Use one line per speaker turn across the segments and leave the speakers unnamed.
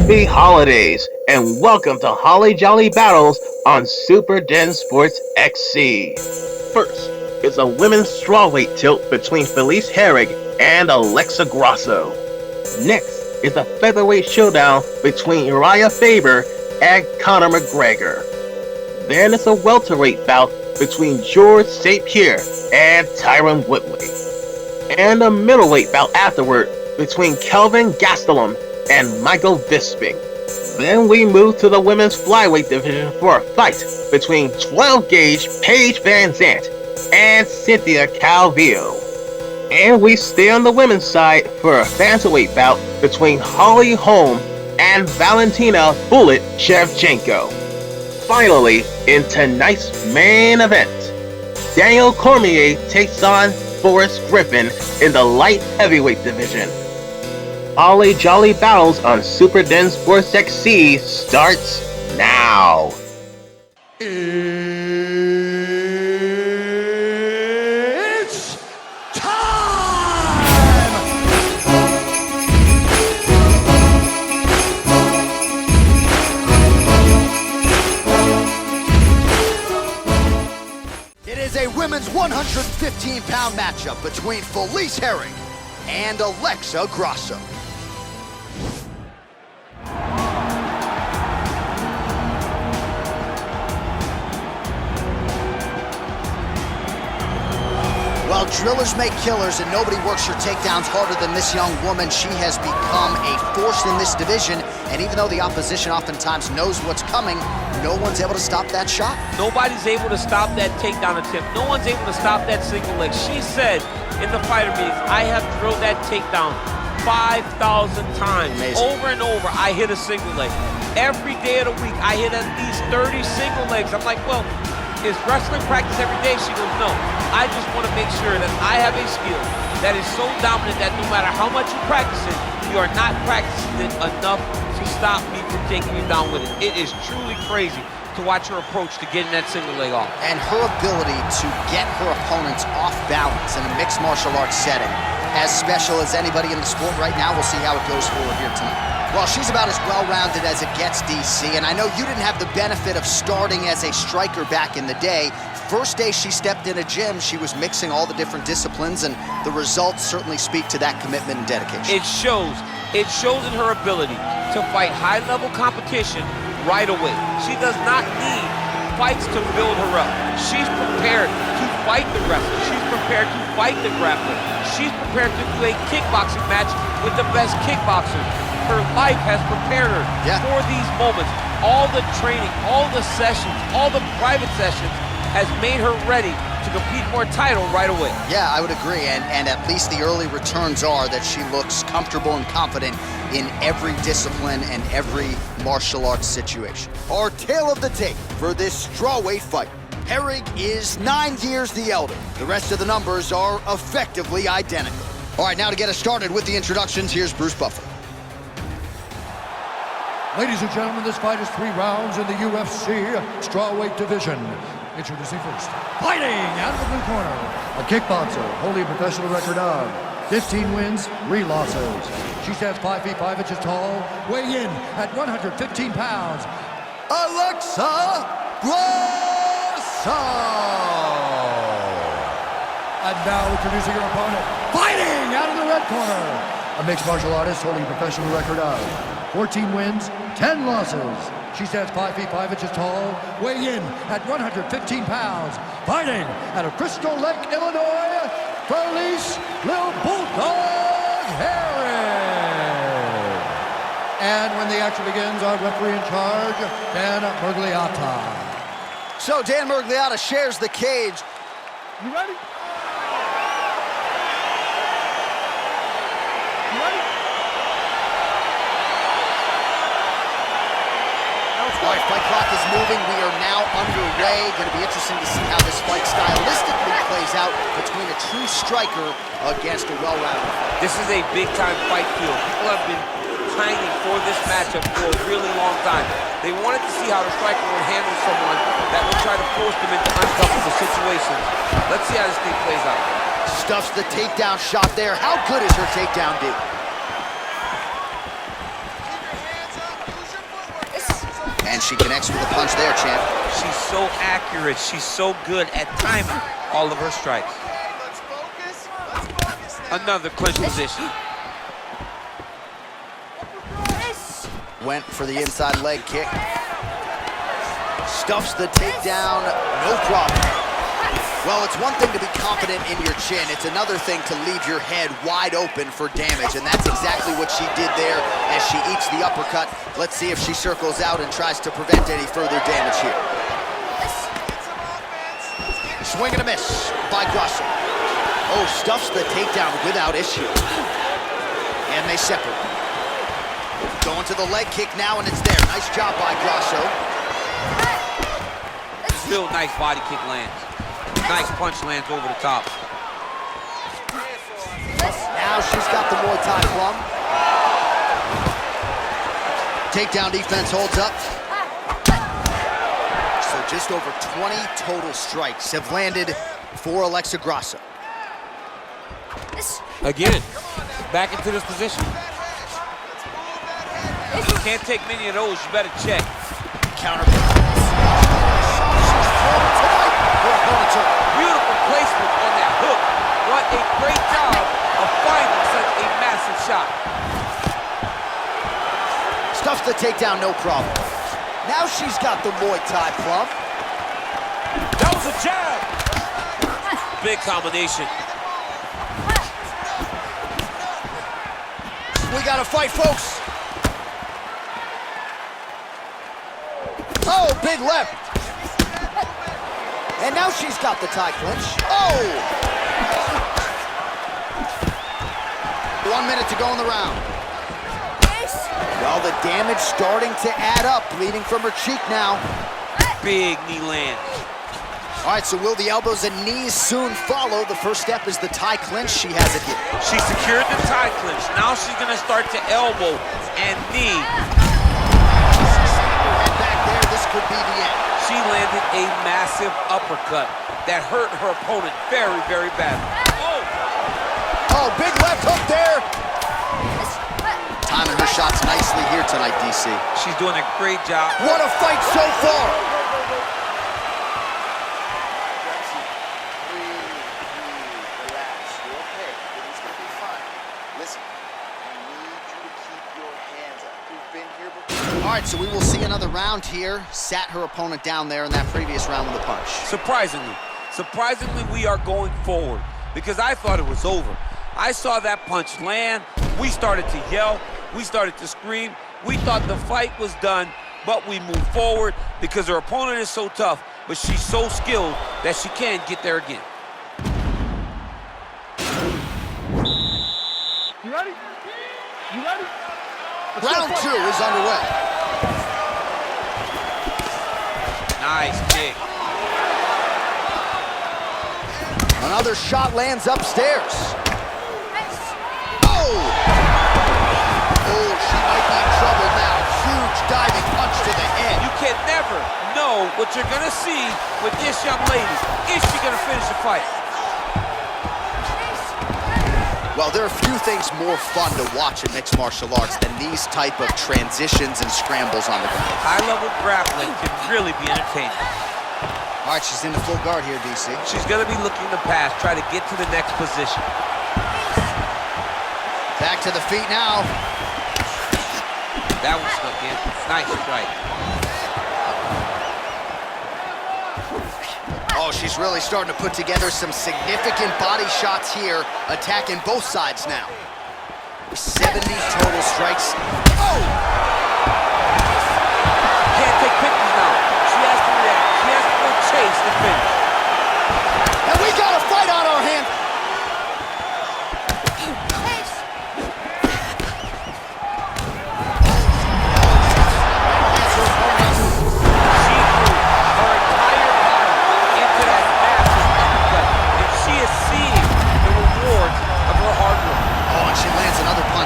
Happy holidays, and welcome to Holly Jolly Battles on Super Den Sports XC. First is a women's strawweight tilt between Felice Herrig and Alexa Grasso. Next is a featherweight showdown between Uriah Faber and Conor McGregor. Then is a welterweight bout between George St-Pierre and Tyron Woodley. And a middleweight bout afterward between Kelvin Gastellum and Michael Bisping. Then we move to the women's flyweight division for a fight between 12-gauge Paige VanZant and Cynthia Calvillo. And we stay on the women's side for a bantamweight bout between Holly Holm and Valentina Bullet Shevchenko. Finally, in tonight's main event, Daniel Cormier takes on Forrest Griffin in the light heavyweight division. Holly Jolly Battles on Super Den Sports XC starts now.
It's time! It is a women's 115-pound matchup between Felice Herrig and Alexa Grasso. Well, drillers make killers, and nobody works her takedowns harder than this young woman. She has become a force in this division, and even though the opposition oftentimes knows what's coming, no one's able to stop that shot.
Nobody's able to stop that takedown attempt. No one's able to stop that single leg. She said in the fighter meetings, I have drilled that takedown 5,000 times.
Amazing.
Over and over, I hit a single leg. Every day of the week, I hit at least 30 single legs. I'm like, well, is wrestling practice every day? She goes, no. I just want to make sure that I have a skill that is so dominant that no matter how much you practice it, you are not practicing it enough to stop me from taking you down with it. It is truly crazy to watch her approach to getting that single leg off.
And her ability to get her opponents off balance in a mixed martial arts setting, as special as anybody in the sport right now. We'll see how it goes for her here tonight. Well, she's about as well-rounded as it gets, DC, and I know you didn't have the benefit of starting as a striker back in the day. First day she stepped in a gym, she was mixing all the different disciplines, and the results certainly speak to that commitment and dedication.
It shows. It shows in her ability to fight high-level competition right away. She does not need fights to build her up. She's prepared to fight the wrestler. She's prepared to fight the grappler. She's prepared to do a kickboxing match with the best kickboxer. Her life has prepared her for these moments. All the training, all the sessions, all the private sessions has made her ready to compete for a title right away.
Yeah, I would agree, and at least the early returns are that she looks comfortable and confident in every discipline and every martial arts situation. Our tale of the tape for this strawweight fight. Herrig is 9 years the elder. The rest of the numbers are effectively identical. All right, now to get us started with the introductions, here's Bruce Buffer.
Ladies and gentlemen, this fight is 3 rounds in the UFC strawweight division. Introducing first, fighting out of the blue corner, a kickboxer holding a professional record of 15 wins, 3 losses. She stands 5 feet 5 inches tall, weighing in at 115 pounds, Alexa Grasso. And now introducing her opponent, fighting out of the red corner, a mixed martial artist holding a professional record of 14 wins, 10 losses. She stands 5 feet 5 inches tall, weighing in at 115 pounds, fighting out of Crystal Lake, Illinois, Felice Lil Bulldog Herrig. And when the action begins, our referee in charge, Dan Mergliata.
So Dan Mergliata shares the cage.
You ready?
All right, fight clock is moving. We are now underway. Going to be interesting to see how this fight stylistically plays out between a true striker against a well-rounded fighter.
This is a big-time fight field. People have been pining for this matchup for a really long time. They wanted to see how the striker would handle someone that would try to force them into uncomfortable situations. Let's see how this thing plays out.
Stuffs the takedown shot there. How good is her takedown D? And she connects with a punch there, champ.
She's so accurate. She's so good at timing all of her strikes. Another clinch position.
Went for the inside leg kick. Stuffs the takedown, no problem. Well, it's one thing to be confident in your chin. It's another thing to leave your head wide open for damage, and that's exactly what she did there as she eats the uppercut. Let's see if she circles out and tries to prevent any further damage here. Swing and a miss by Grasso. Oh, stuffs the takedown without issue. And they separate. Going to the leg kick now, and it's there. Nice job by Grasso.
Still nice body kick lands. Nice punch lands over the top.
Now she's got the Muay Thai plum. Takedown defense holds up. So just over 20 total strikes have landed for Alexa Grasso.
Again, back into this position. If you can't take many of those, you better check.
Counter.
Beautiful placement on that hook. What a great job of finding such a massive shot.
Stuffs the takedown, no problem. Now she's got the Muay Thai plum.
That was a jab. Big combination.
We got to fight, folks. Oh, big left. And now she's got the Thai clinch. Oh! 1 minute to go in the round. Well, the damage starting to add up, bleeding from her cheek now.
Big knee land.
All right, so will the elbows and knees soon follow? The first step is the Thai clinch. She has it here.
She secured the Thai clinch. Now she's gonna start to elbow and knee.
Head back there, this could be the end.
She landed a massive uppercut that hurt her opponent very, very badly.
Oh, big left hook there. Timing her shots nicely here tonight, DC.
She's doing a great job.
What a fight so far.
Relax. You're okay. It's going to be fine. Listen, I need you to keep your hands up. You've been here before.
All right, so we will see another round here. Sat her opponent down there in that previous round with a punch.
Surprisingly, we are going forward because I thought it was over. I saw that punch land. We started to yell. We started to scream. We thought the fight was done, but we moved forward because her opponent is so tough, but she's so skilled that she can get there again.
You ready? You ready?
Round 2 is underway.
Nice kick.
Another shot lands upstairs. Oh! Oh, she might be in trouble now. Huge diving punch to the head.
You can never know what you're gonna see with this young lady. Is she gonna finish the fight?
Well, there are few things more fun to watch in mixed martial arts than these type of transitions and scrambles on the ground.
High-level grappling can really be entertaining.
All right, she's into full guard here, DC.
She's gonna be looking to pass, try to get to the next position.
Back to the feet now.
That one snuck in. Nice strike.
Oh, she's really starting to put together some significant body shots here, attacking both sides now. 70 total strikes. Oh!
Can't take pictures now. She has to react. She has to go chase the finish.
And we got a fight on our hands.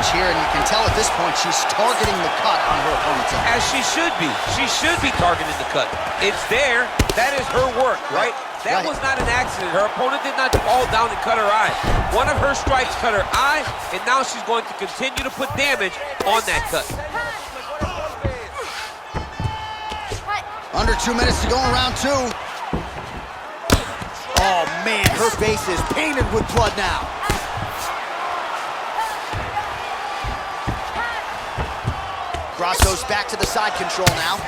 Here, and you can tell at this point she's targeting the cut on her opponent's eye.
As she should be. She should be targeting the cut. It's there. That is her work, right? That was not an accident. Her opponent did not fall down and cut her eye. One of her strikes cut her eye, and now she's going to continue to put damage on that cut.
Under 2 minutes to go in round 2. Oh man, her face is painted with blood now. Grasso's back to the side control now.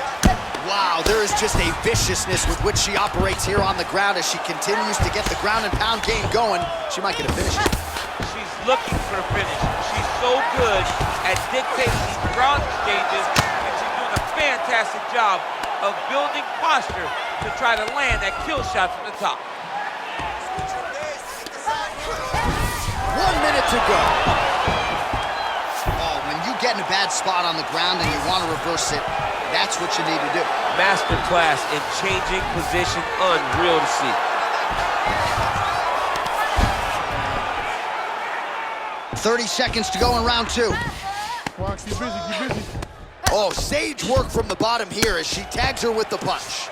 Wow, there is just a viciousness with which she operates here on the ground as she continues to get the ground and pound game going. She might get a finish.
She's looking for a finish. She's so good at dictating these ground exchanges, and she's doing a fantastic job of building posture to try to land that kill shot from the top.
1 minute to go. Oh, when you get in a bad spot on the ground and you want to reverse it, that's what you need to do.
Masterclass in changing position, unreal to see.
.30 seconds to go in round 2.
Fox, keep busy, keep busy.
Oh, sage work from the bottom here as she tags her with the punch.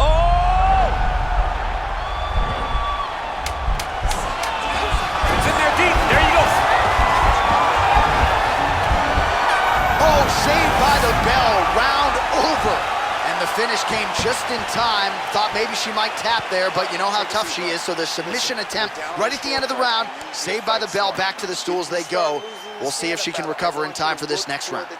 Oh! It's in there deep. There you go.
Oh, saved by the bell, round over. And the finish came just in time. Thought maybe she might tap there, but you know how tough she is. So the submission attempt right at the end of the round, saved by the bell, back to the stools they go. We'll see if she can recover in time for this next round. All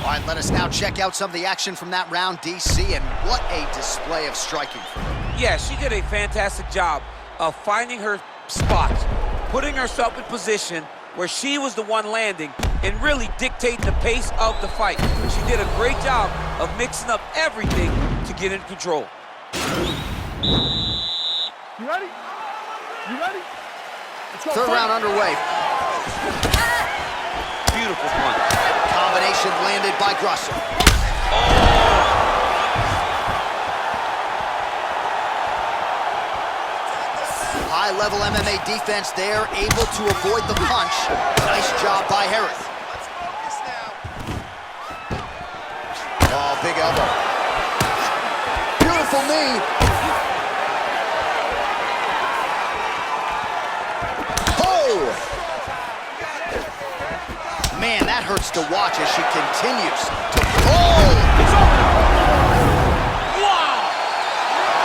right, let us now check out some of the action from that round, DC, and what a display of striking for her.
Yeah, she did a fantastic job of finding her spots, putting herself in position where she was the one landing and really dictating the pace of the fight. She did a great job of mixing up everything to get in control.
You ready? You ready? Let's go.
Third round underway.
Beautiful punch.
Combination landed by Grasso. High-level MMA defense there, able to avoid the punch. Nice job by Herrig. Oh, big elbow. Beautiful knee. Oh! Man, that hurts to watch as she continues to... Oh!
It's over! Wow!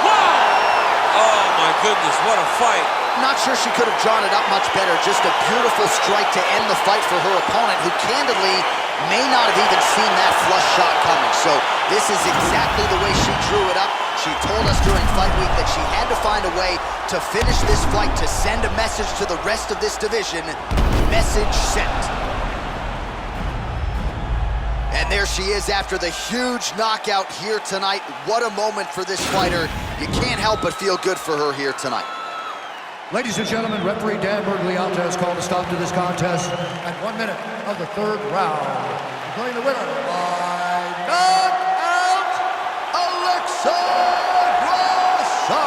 Wow! Oh, my goodness, what a fight.
Not sure she could have drawn it up much better. Just a beautiful strike to end the fight for her opponent, who candidly may not have even seen that flush shot coming. So this is exactly the way she drew it up. She told us during fight week that she had to find a way to finish this fight, to send a message to the rest of this division. Message sent. And there she is after the huge knockout here tonight. What a moment for this fighter. You can't help but feel good for her here tonight.
Ladies and gentlemen, referee Dan Bergliata has called a stop to this contest at 1 minute of the third round. Declaring the winner by knockout, Alexa Grasso.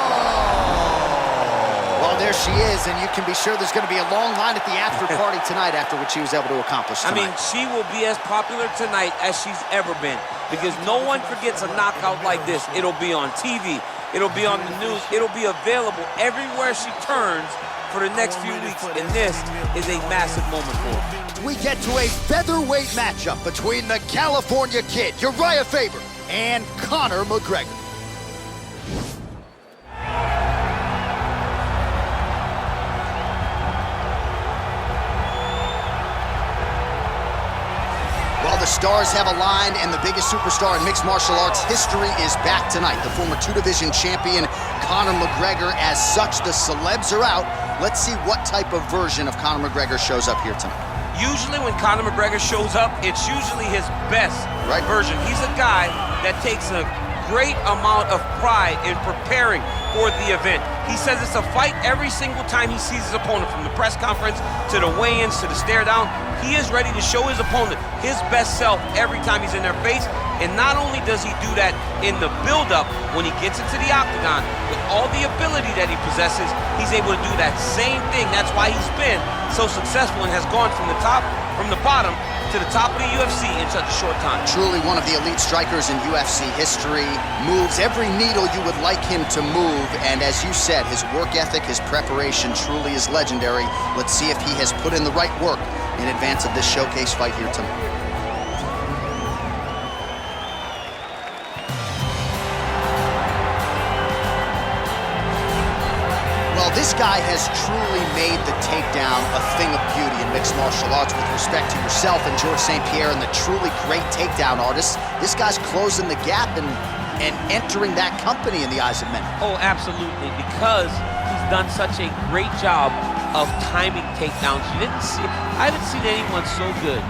Well, there she is, and you can be sure there's going to be a long line at the after party tonight after what she was able to accomplish tonight.
I mean, she will be as popular tonight as she's ever been, because no one forgets a knockout like this. It'll be on TV. It'll be on the news. It'll be available everywhere she turns for the next few weeks, and this is a massive moment for her.
We get to a featherweight matchup between the California Kid, Uriah Faber, and Conor McGregor. Well, the stars have aligned, and the biggest superstar in mixed martial arts history is back tonight. The former two-division champion, Conor McGregor. As such, the celebs are out. Let's see what type of version of Conor McGregor shows up here tonight.
Usually when Conor McGregor shows up, it's usually his best version. He's a guy that takes a great amount of pride in preparing for the event. He says it's a fight every single time he sees his opponent, from the press conference to the weigh-ins to the stare down. He is ready to show his opponent his best self every time he's in their face. And not only does he do that in the build-up when he gets into the octagon, with all the ability that he possesses, he's able to do that same thing. That's why he's been so successful and has gone from the bottom to the top of the UFC in such a short time.
Truly one of the elite strikers in UFC history. Moves every needle you would like him to move, and as you said, his work ethic, his preparation truly is legendary. Let's see if he has put in the right work in advance of this showcase fight here tonight. This guy has truly made the takedown a thing of beauty in mixed martial arts. With respect to yourself and George St-Pierre and the truly great takedown artists, this guy's closing the gap and entering that company in the eyes of many.
Oh, absolutely, because he's done such a great job of timing takedowns. I haven't seen anyone so good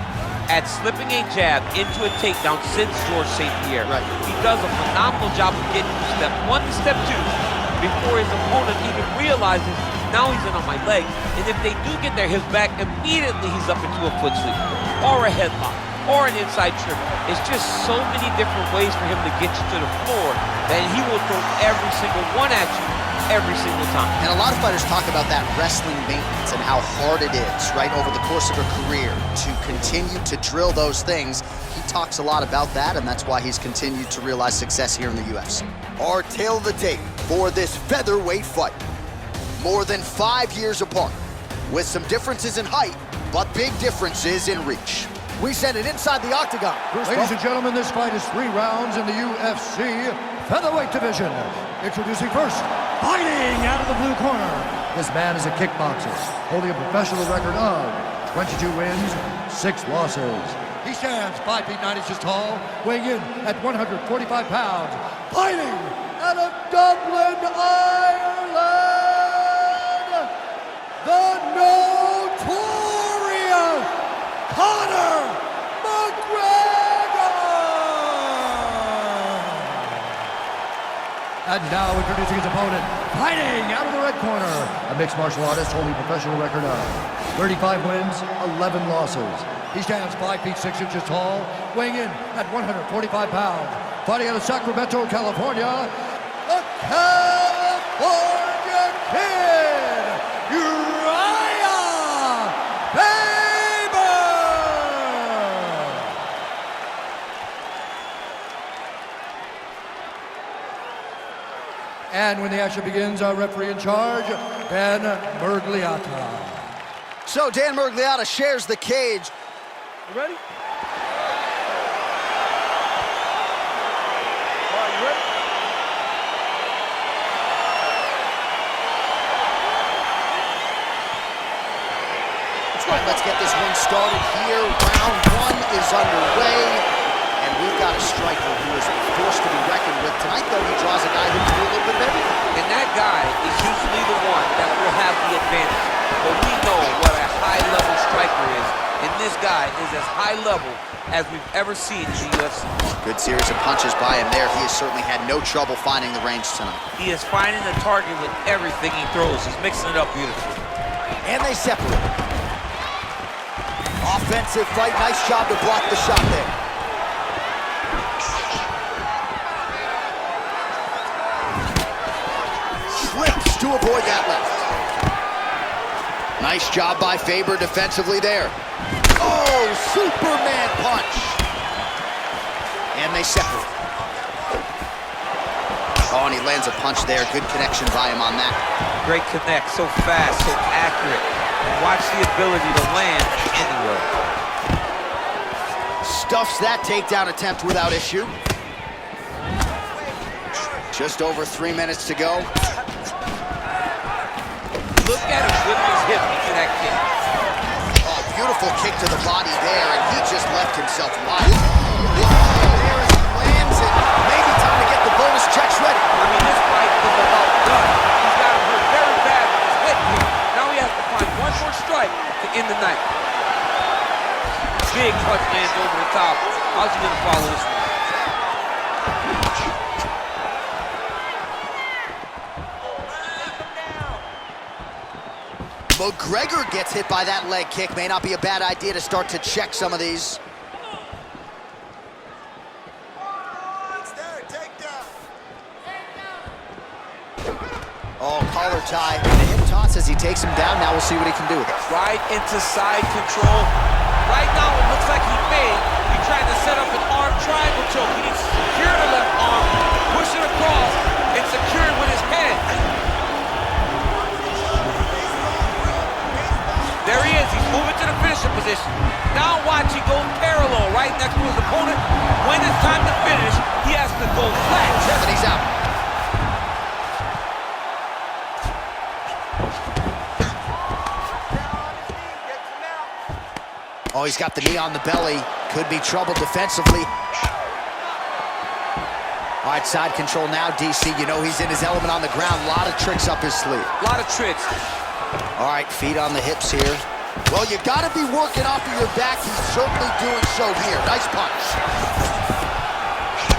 at slipping a jab into a takedown since George St-Pierre.
Right.
He does a phenomenal job of getting from step 1 to step 2 before his opponent even realizes now he's in on my leg. And if they do get their hips back, immediately he's up into a foot sweep or a headlock or an inside trip. It's just so many different ways for him to get you to the floor that he will throw every single one at you every single time.
And a lot of fighters talk about that wrestling maintenance and how hard it is, right, over the course of a career to continue to drill those things. He talks a lot about that, and that's why he's continued to realize success here in the UFC. Our tail of the tape for this featherweight fight. More than 5 years apart, with some differences in height, but big differences in reach. We send it inside the octagon.
Ladies and gentlemen, this fight is 3 rounds in the UFC featherweight division. Introducing first, fighting out of the blue corner. This man is a kickboxer, holding a professional record of 22 wins, 6 losses. He stands 5 feet 9 inches tall, weighing in at 145 pounds. Fighting out of Dublin, Ireland, the notorious Conor McGregor! And now introducing his opponent, fighting out of the red corner, a mixed martial artist holding a professional record of 35 wins, 11 losses. He stands 5 feet 6 inches tall, weighing in at 145 pounds. Fighting out of Sacramento, California, the California Kid, Faber! And when the action begins, our referee in charge, Dan Mergliata.
So Dan Mergliata shares the cage.
You ready? All right, you ready?
All right, let's get this one started here. Round 1 is underway, and we've got a striker who is forced to be reckoned with. Tonight, though, he draws a guy who can do a little bit better.
And that guy is usually the one that will have the advantage. But we know what a high-level striker is, and this guy is as high-level as we've ever seen in the UFC.
Good series of punches by him there. He has certainly had no trouble finding the range tonight.
He is finding the target with everything he throws. He's mixing it up beautifully.
And they separate. Offensive fight. Nice job to block the shot there. Slips to avoid that left. Nice job by Faber defensively there. Oh, Superman punch. And they separate. Oh, and he lands a punch there. Good connection by him on that.
Great connect, so fast, so accurate. And watch the ability to land anywhere.
Stuffs that takedown attempt without issue. Just over 3 minutes to go.
Look at him whip his hip into that kick.
Oh, beautiful kick to the body there, and he just left himself wide. There as he lands it. Maybe time to get the bonus checks ready.
I mean, this fight is about done. He's got him hurt very bad with his head kick. Now he has to find one more strike to end the night. Big punch lands over the top. How's he gonna follow this one?
McGregor gets hit by that leg kick. May not be a bad idea to start to check some of these. Oh, collar tie. The hip toss as he takes him down. Now we'll see what he can do with it.
Right into side control. Right now it looks like he may be trying to set up an arm triangle choke. He needs to secure the left arm, push it across, and secure it with his head. There he is. He's moving to the finisher position. Now watch, he goes parallel right next to his opponent. When it's time to finish, he has to go flat.
And he's out. he's got the knee on the belly. Could be trouble defensively. All right, side control now, DC. You know he's in his element on the ground. A lot of tricks up his sleeve.
A lot of tricks.
All right, feet on the hips here. Well, you got to be working off of your back. He's certainly doing so here. Nice punch.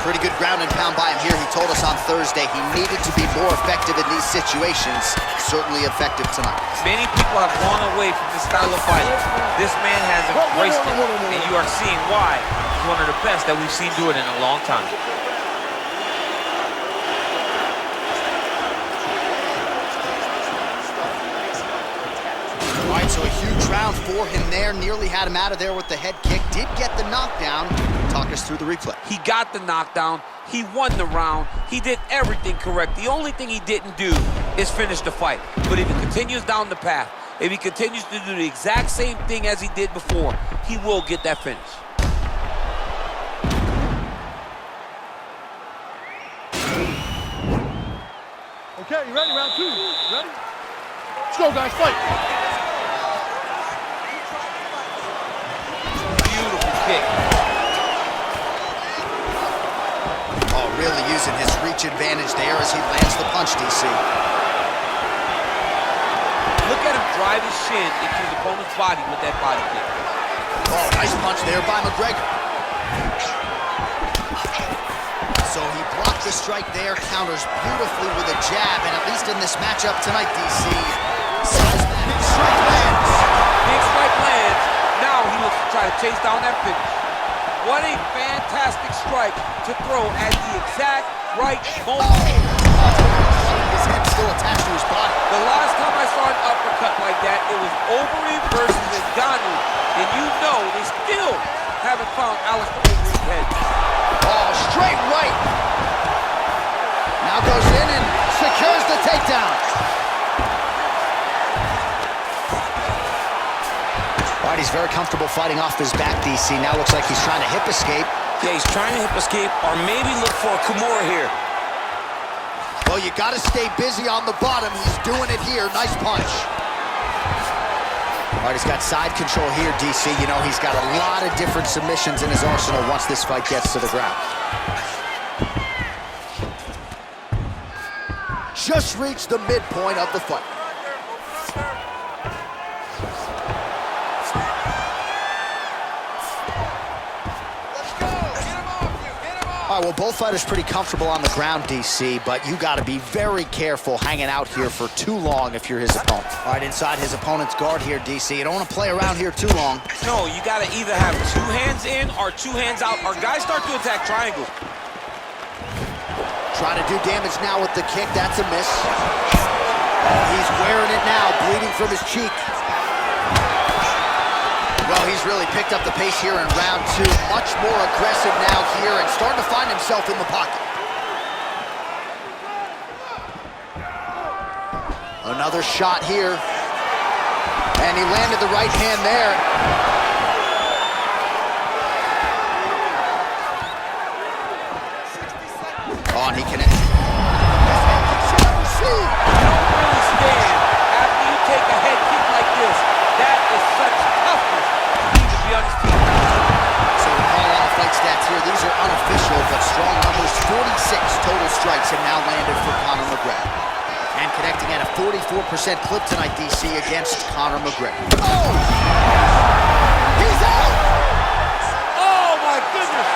Pretty good ground and pound by him here. He told us on Thursday he needed to be more effective in these situations. Certainly effective tonight.
Many people have gone away from this style of fighting. This man has embraced it, and you are seeing why he's one of the best that we've seen do it in a long time.
All right, so a huge round for him there. Nearly had him out of there with the head kick. Did get the knockdown. Talk us through the replay.
He got the knockdown. He won the round. He did everything correct. The only thing he didn't do is finish the fight. But if he continues down the path, if he continues to do the exact same thing as he did before, he will get that finish.
Okay, you ready? Round 2. Ready? Let's go, guys. Fight.
Kick.
Oh, really using his reach advantage there as he lands the punch, DC.
Look at him drive his shin into his opponent's body with that body kick.
Oh, nice punch there by McGregor. So he blocked the strike there, counters beautifully with a jab, and at least in this matchup tonight, DC, size matters. Strike lands.
Big strike lands. Now he looks to try to chase down that finish. What a fantastic strike to throw at the exact right moment.
His head still attached to his body.
The last time I saw an uppercut like that, it was Overeem versus Ngannou. And you know they still haven't found Alistair Overeem's head.
Oh, straight right. Now goes in and secures the takedown. All right, he's very comfortable fighting off his back, DC. Now looks like he's trying to hip escape.
Yeah, he's trying to hip escape or maybe look for a Kimura here.
Well, you got to stay busy on the bottom. He's doing it here. Nice punch. All right, he's got side control here, DC. You know, he's got a lot of different submissions in his arsenal once this fight gets to the ground. Just reached the midpoint of the fight. All right, well, both fighters pretty comfortable on the ground, DC, but you got to be very careful hanging out here for too long if you're his opponent. All right, inside his opponent's guard here, DC. You don't want to play around here too long.
No, you got to either have 2 hands in or 2 hands out, or guys start to attack triangles.
Trying to do damage now with the kick. That's a miss. Oh, he's wearing it now, bleeding from his cheek. Well, he's really picked up the pace here in round 2. Much more aggressive now here and starting to find himself in the pocket. Another shot here. And he landed the right hand there. Oh, and he connects.
You don't really stand after you take a head kick like this. That is such toughness. He needs to be on his feet.
So we call on the fight stats here. These are unofficial, but strong numbers. 46 total strikes have now landed for Conor McGregor. And connecting at a 44% clip tonight, DC, against Conor McGregor. Oh! He's out!
Oh, my goodness.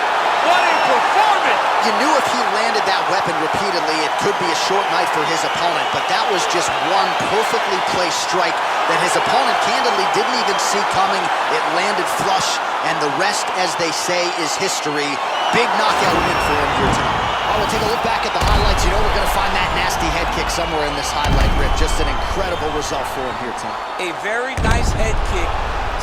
What a performance.
You knew if he landed that weapon repeatedly, it could be a short night for his opponent, but that was just one perfectly placed strike that his opponent candidly didn't even see coming. It landed flush, and the rest, as they say, is history. Big knockout win for him here tonight. Oh, we'll take a look back at the highlights. You know we're going to find that nasty head kick somewhere in this highlight rip. Just an incredible result for him here tonight.
A very nice head kick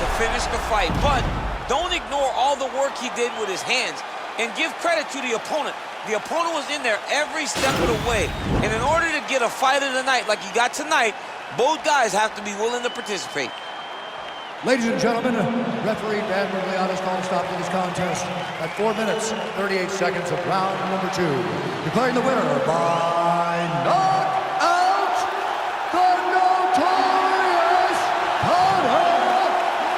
to finish the fight, but don't ignore all the work he did with his hands. And give credit to the opponent. The opponent was in there every step of the way. And in order to get a fight of the night like you got tonight, both guys have to be willing to participate.
Ladies and gentlemen, referee VanZant has called a stop to this contest at 4 minutes, 38 seconds of round number 2. Declaring the winner by knockout, the notorious Conor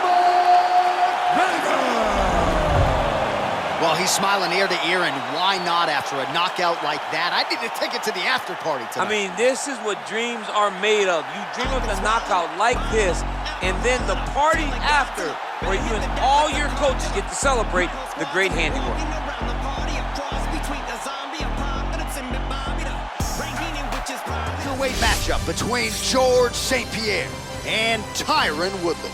McGregor.
Oh, he's smiling ear to ear, and why not after a knockout like that? I need to take it to the after party tonight.
I mean, this is what dreams are made of. You dream of the knockout like this, and then the party after, where you and all your coaches get to celebrate the great handiwork.
Weight matchup between George St-Pierre and Tyron Woodley.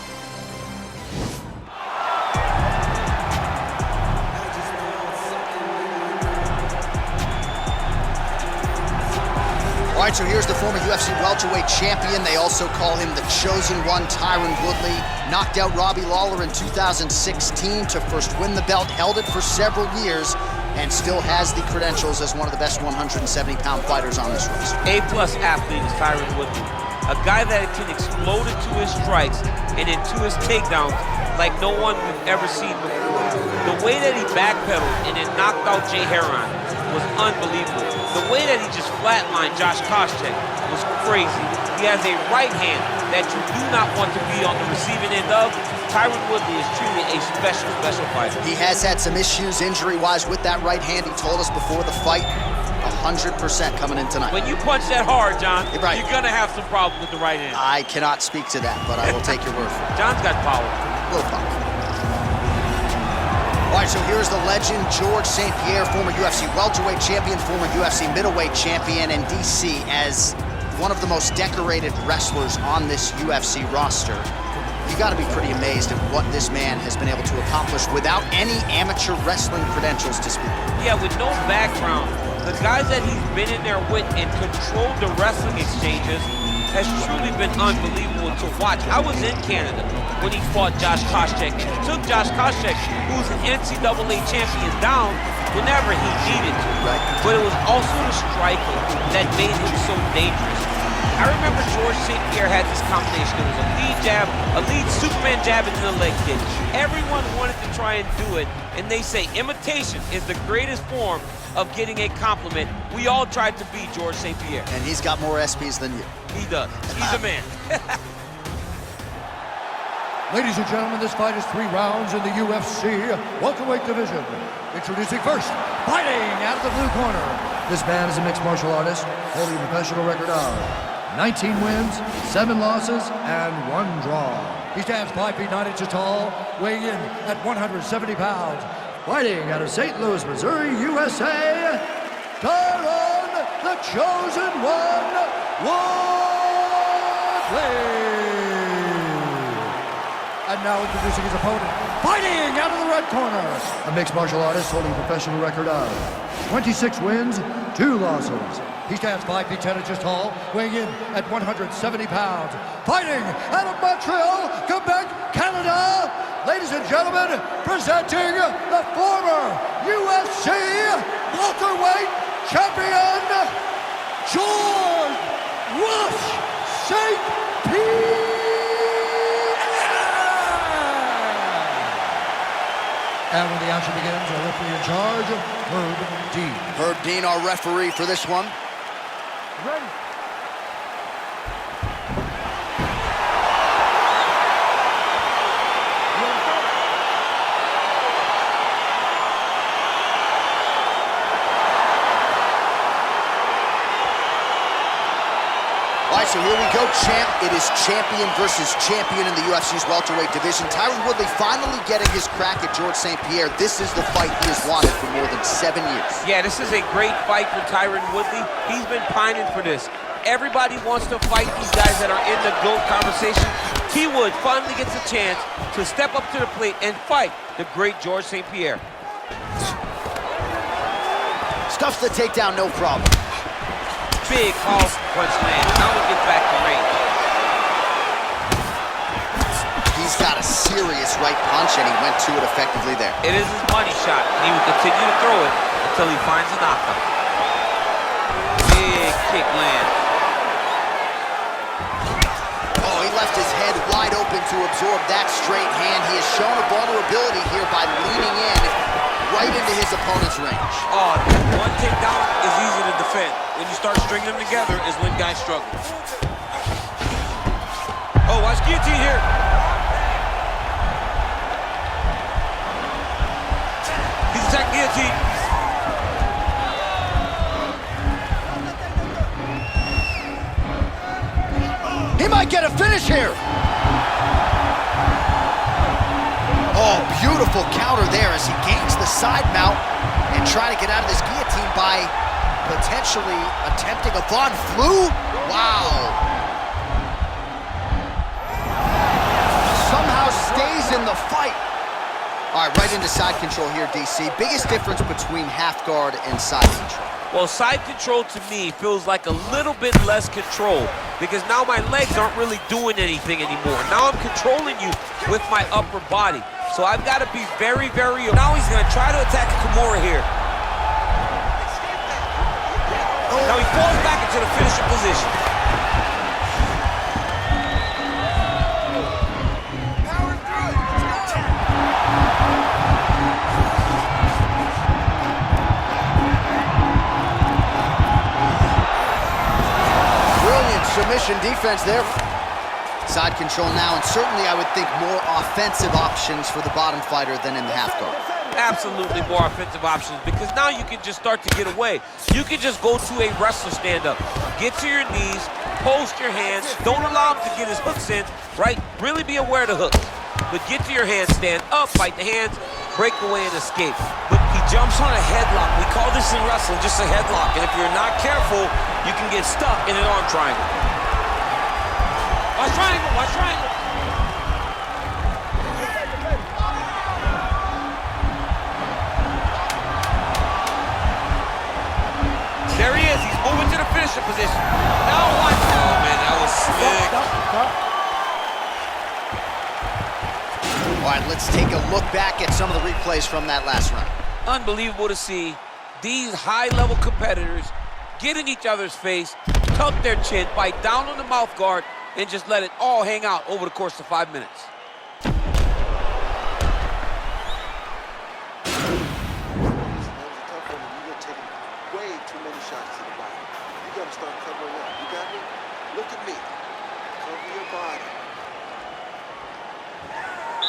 All right, so here's the former UFC welterweight champion. They also call him the Chosen One, Tyron Woodley. Knocked out Robbie Lawler in 2016 to first win the belt, held it for several years, and still has the credentials as one of the best 170-pound fighters on this roster.
A-plus athlete is Tyron Woodley. A guy that can explode into his strikes and into his takedowns like no one we've ever seen before. The way that he backpedaled and then knocked out Jay Heron was unbelievable. The way that he just flatlined Josh Koscheck was crazy. He has a right hand that you do not want to be on the receiving end of. Tyron Woodley is truly a special fighter.
He has had some issues injury-wise with that right hand. He told us before the fight, 100% coming in tonight.
When you punch that hard, John,
right,
you're going to have some problems with the right hand.
I cannot speak to that, but I will take your word for it.
John's got power.
Little power. All right, so here's the legend, George St-Pierre, former UFC welterweight champion, former UFC middleweight champion, and DC as one of the most decorated wrestlers on this UFC roster. You got to be pretty amazed at what this man has been able to accomplish without any amateur wrestling credentials to speak of.
Yeah, with no background. The guys that he's been in there with and controlled the wrestling exchanges has truly been unbelievable to watch. I was in Canada when he fought Josh Koscheck, and he took Josh Koscheck, who's an NCAA champion, down whenever he needed to.
Right.
But it was also the striking that made him so dangerous. I remember George St-Pierre had this combination. It was a lead jab, a lead Superman jab, and then a leg kick. Everyone wanted to try and do it, and they say imitation is the greatest form of getting a compliment. We all tried to be George St-Pierre.
And he's got more SPs than you.
He does. He's a man.
Ladies and gentlemen, this fight is 3 rounds in the UFC welterweight division. Introducing first, fighting out of the blue corner. This man is a mixed martial artist, holding a professional record of 19 wins, 7 losses, and 1 draw. He stands 5 feet 9 inches tall, weighing in at 170 pounds. Fighting out of St. Louis, Missouri, USA, Tyron, the Chosen One, Woodley. And now introducing his opponent, fighting out of the red corner, a mixed martial artist holding a professional record of 26 wins, 2 losses. He stands 5 feet 10 inches tall, weighing in at 170 pounds. Fighting out of Montreal, Quebec, Canada, ladies and gentlemen, presenting the former UFC welterweight champion, George Rush St-Pierre. And when the action begins, our referee in charge, Herb Dean.
Herb Dean, our referee for this one.
Ready?
All right, so here we go, champ. It is champion versus champion in the UFC's welterweight division. Tyron Woodley finally getting his crack at George St-Pierre. This is the fight he has wanted for more than 7 years.
Yeah, this is a great fight for Tyron Woodley. He's been pining for this. Everybody wants to fight these guys that are in the GOAT conversation. T. Wood finally gets a chance to step up to the plate and fight the great George St-Pierre.
Stuffs the takedown, no problem.
Big off punch land. Now we get back to range.
He's got a serious right punch, and he went to it effectively there.
It is his money shot, and he will continue to throw it until he finds a knockout. Big kick land.
Oh, he left his head wide open to absorb that straight hand. He has shown a vulnerability here by leaning in right into his opponent's range.
Oh, one takedown is easy to defend. When you start stringing them together is when guys struggle. Oh, watch guillotine here. He's attacking guillotine.
He might get a finish here. Oh, beautiful counter there as he gains the side mount and try to get out of this guillotine by potentially attempting a Von Flue. Wow. Somehow stays in the fight. All right, right into side control here, DC. Biggest difference between half guard and side control.
Well, side control to me feels like a little bit less control because now my legs aren't really doing anything anymore. Now I'm controlling you with my upper body. So I've got to be very, very... Now he's going to try to attack Kimura here. Now he falls back into the finishing position.
Brilliant submission defense there. Side control now, and certainly I would think more offensive options for the bottom fighter than in the half guard.
Absolutely more offensive options because now you can just start to get away. You can just go to a wrestler stand-up. Get to your knees, post your hands, don't allow him to get his hooks in, right? Really be aware of the hooks. But get to your hands, stand up, fight the hands, break away and escape.
But he jumps on a headlock. We call this in wrestling just a headlock. And if you're not careful, you can get stuck in an arm triangle.
Watch triangle, watch triangle. There he is, he's moving to the finisher position. Now watch.
Oh man, that was sick.
All right, let's take a look back at some of the replays from that last round.
Unbelievable to see these high-level competitors get in each other's face, tuck their chin, bite down on the mouth guard, and just let it all hang out over the course of 5 minutes.
Way too many shots to the body. You got to start covering up. You got me? Look at me. Cover your body.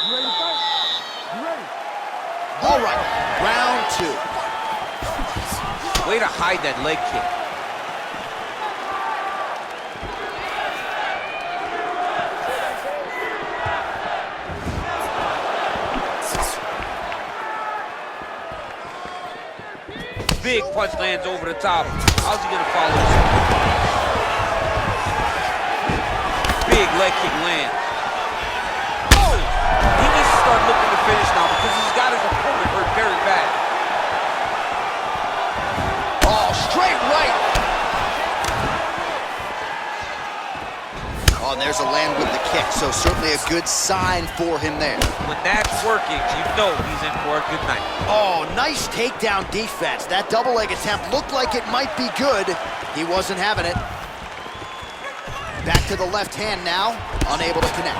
You ready to fight? You ready?
All right, round two.
Way to hide that leg kick. Big punch lands over the top. How's he gonna follow this? Big leg kick lands. Oh! He needs to start looking to finish now because he's got his opponent hurt very bad.
Oh, straight right. Oh, and there's a land with the kick, so certainly a good sign for him there.
When that's working, you know he's in for a good night.
Oh, nice takedown defense. That double leg attempt looked like it might be good. He wasn't having it. Back to the left hand now, unable to connect.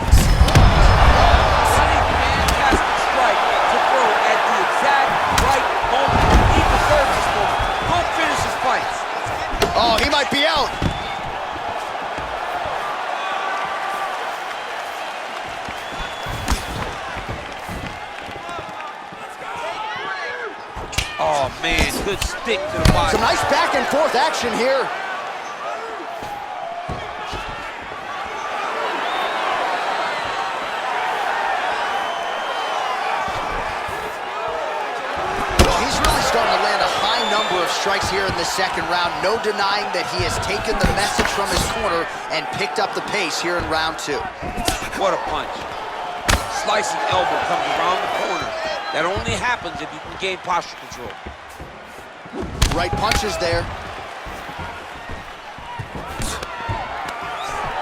Fantastic strike to throw at the exact right moment. He deserves this moment. Go finish his fights.
Oh, he might be out.
Oh man, good stick to the body.
Some nice back and forth action here. Well, he's really starting to land a high number of strikes here in the second round. No denying that he has taken the message from his corner and picked up the pace here in round two.
What a punch. Slicing elbow comes around the corner. That only happens if you can gain posture control.
Right punches there.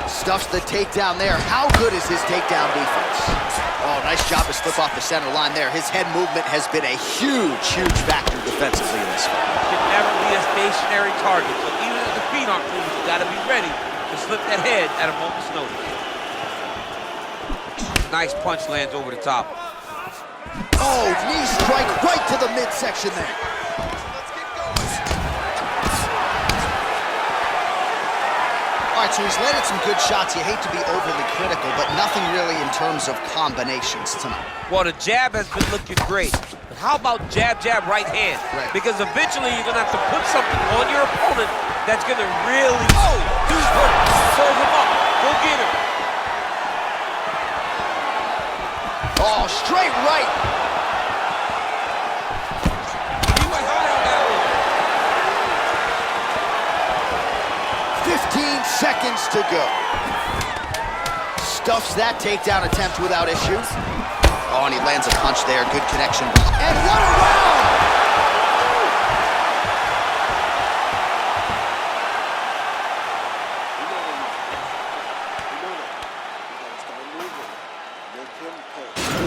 Stuffs the takedown there. How good is his takedown defense? Oh, nice job to slip off the center line there. His head movement has been a huge, huge factor defensively in this fight.
Can never be a stationary target. So even if the feet aren't moving, you gotta be ready to slip that head at a moment's notice. Nice punch lands over the top.
Oh, knee strike right to the midsection there. All right, so he's landed some good shots. You hate to be overly critical, but nothing really in terms of combinations tonight.
Well, the jab has been looking great. The How about jab, jab, right hand?
Right.
Because eventually you're gonna have to put something on your opponent that's gonna really, do work. Serve him up, go get him.
Oh, straight right.
He went high on that one.
15 seconds to go. Stuffs that takedown attempt without issue. Oh, and he lands a punch there. Good connection. And what a round!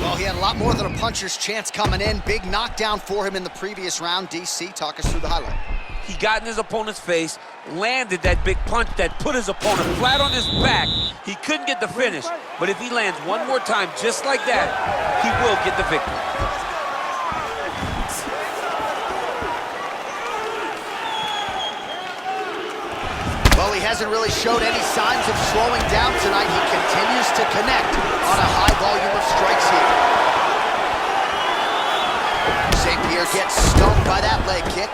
Well, he had a lot more than a puncher's chance coming in. Big knockdown for him in the previous round. DC, talk us through the highlight.
He got in his opponent's face, landed that big punch that put his opponent flat on his back. He couldn't get the finish, but if he lands one more time just like that, he will get the victory.
Well, he hasn't really showed any signs of slowing down tonight. He continues to connect on a high volume of strikes here. St-Pierre gets stung by that leg kick.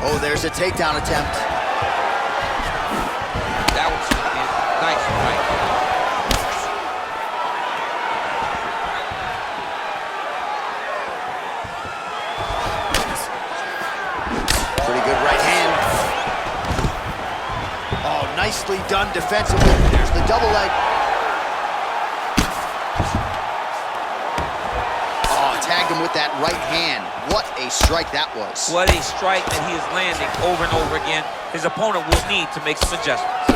Oh, there's a takedown attempt.
That was nice, right?
Pretty good right hand. Oh, nicely done defensively. There's the double leg. Oh, tagged him with that right hand. What a strike that was.
What a strike that he is landing over and over again. His opponent will need to make some adjustments.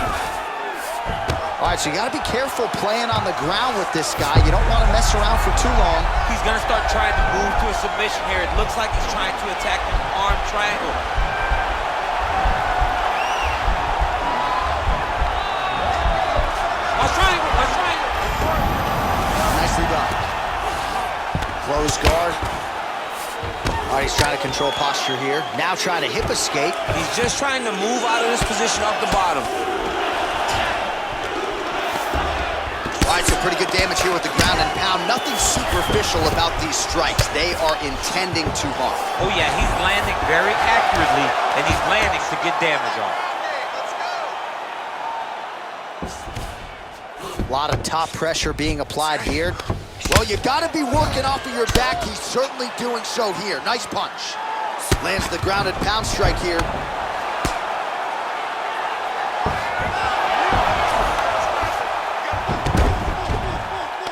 All right, so you got to be careful playing on the ground with this guy. You don't want to mess around for too long.
He's going to start trying to move to a submission here. It looks like he's trying to attack an arm triangle. Watch triangle, watch triangle.
Nicely done. Close guard. All right, he's trying to control posture here. Now trying to hip escape.
He's just trying to move out of this position off the bottom.
All right, so pretty good damage here with the ground and pound. Nothing superficial about these strikes. They are intending to harm.
Oh yeah, he's landing very accurately, and he's landing to get damage off.
A lot of top pressure being applied here. Well, you got to be working off of your back. He's certainly doing so here. Nice punch. Lands the grounded pound strike here.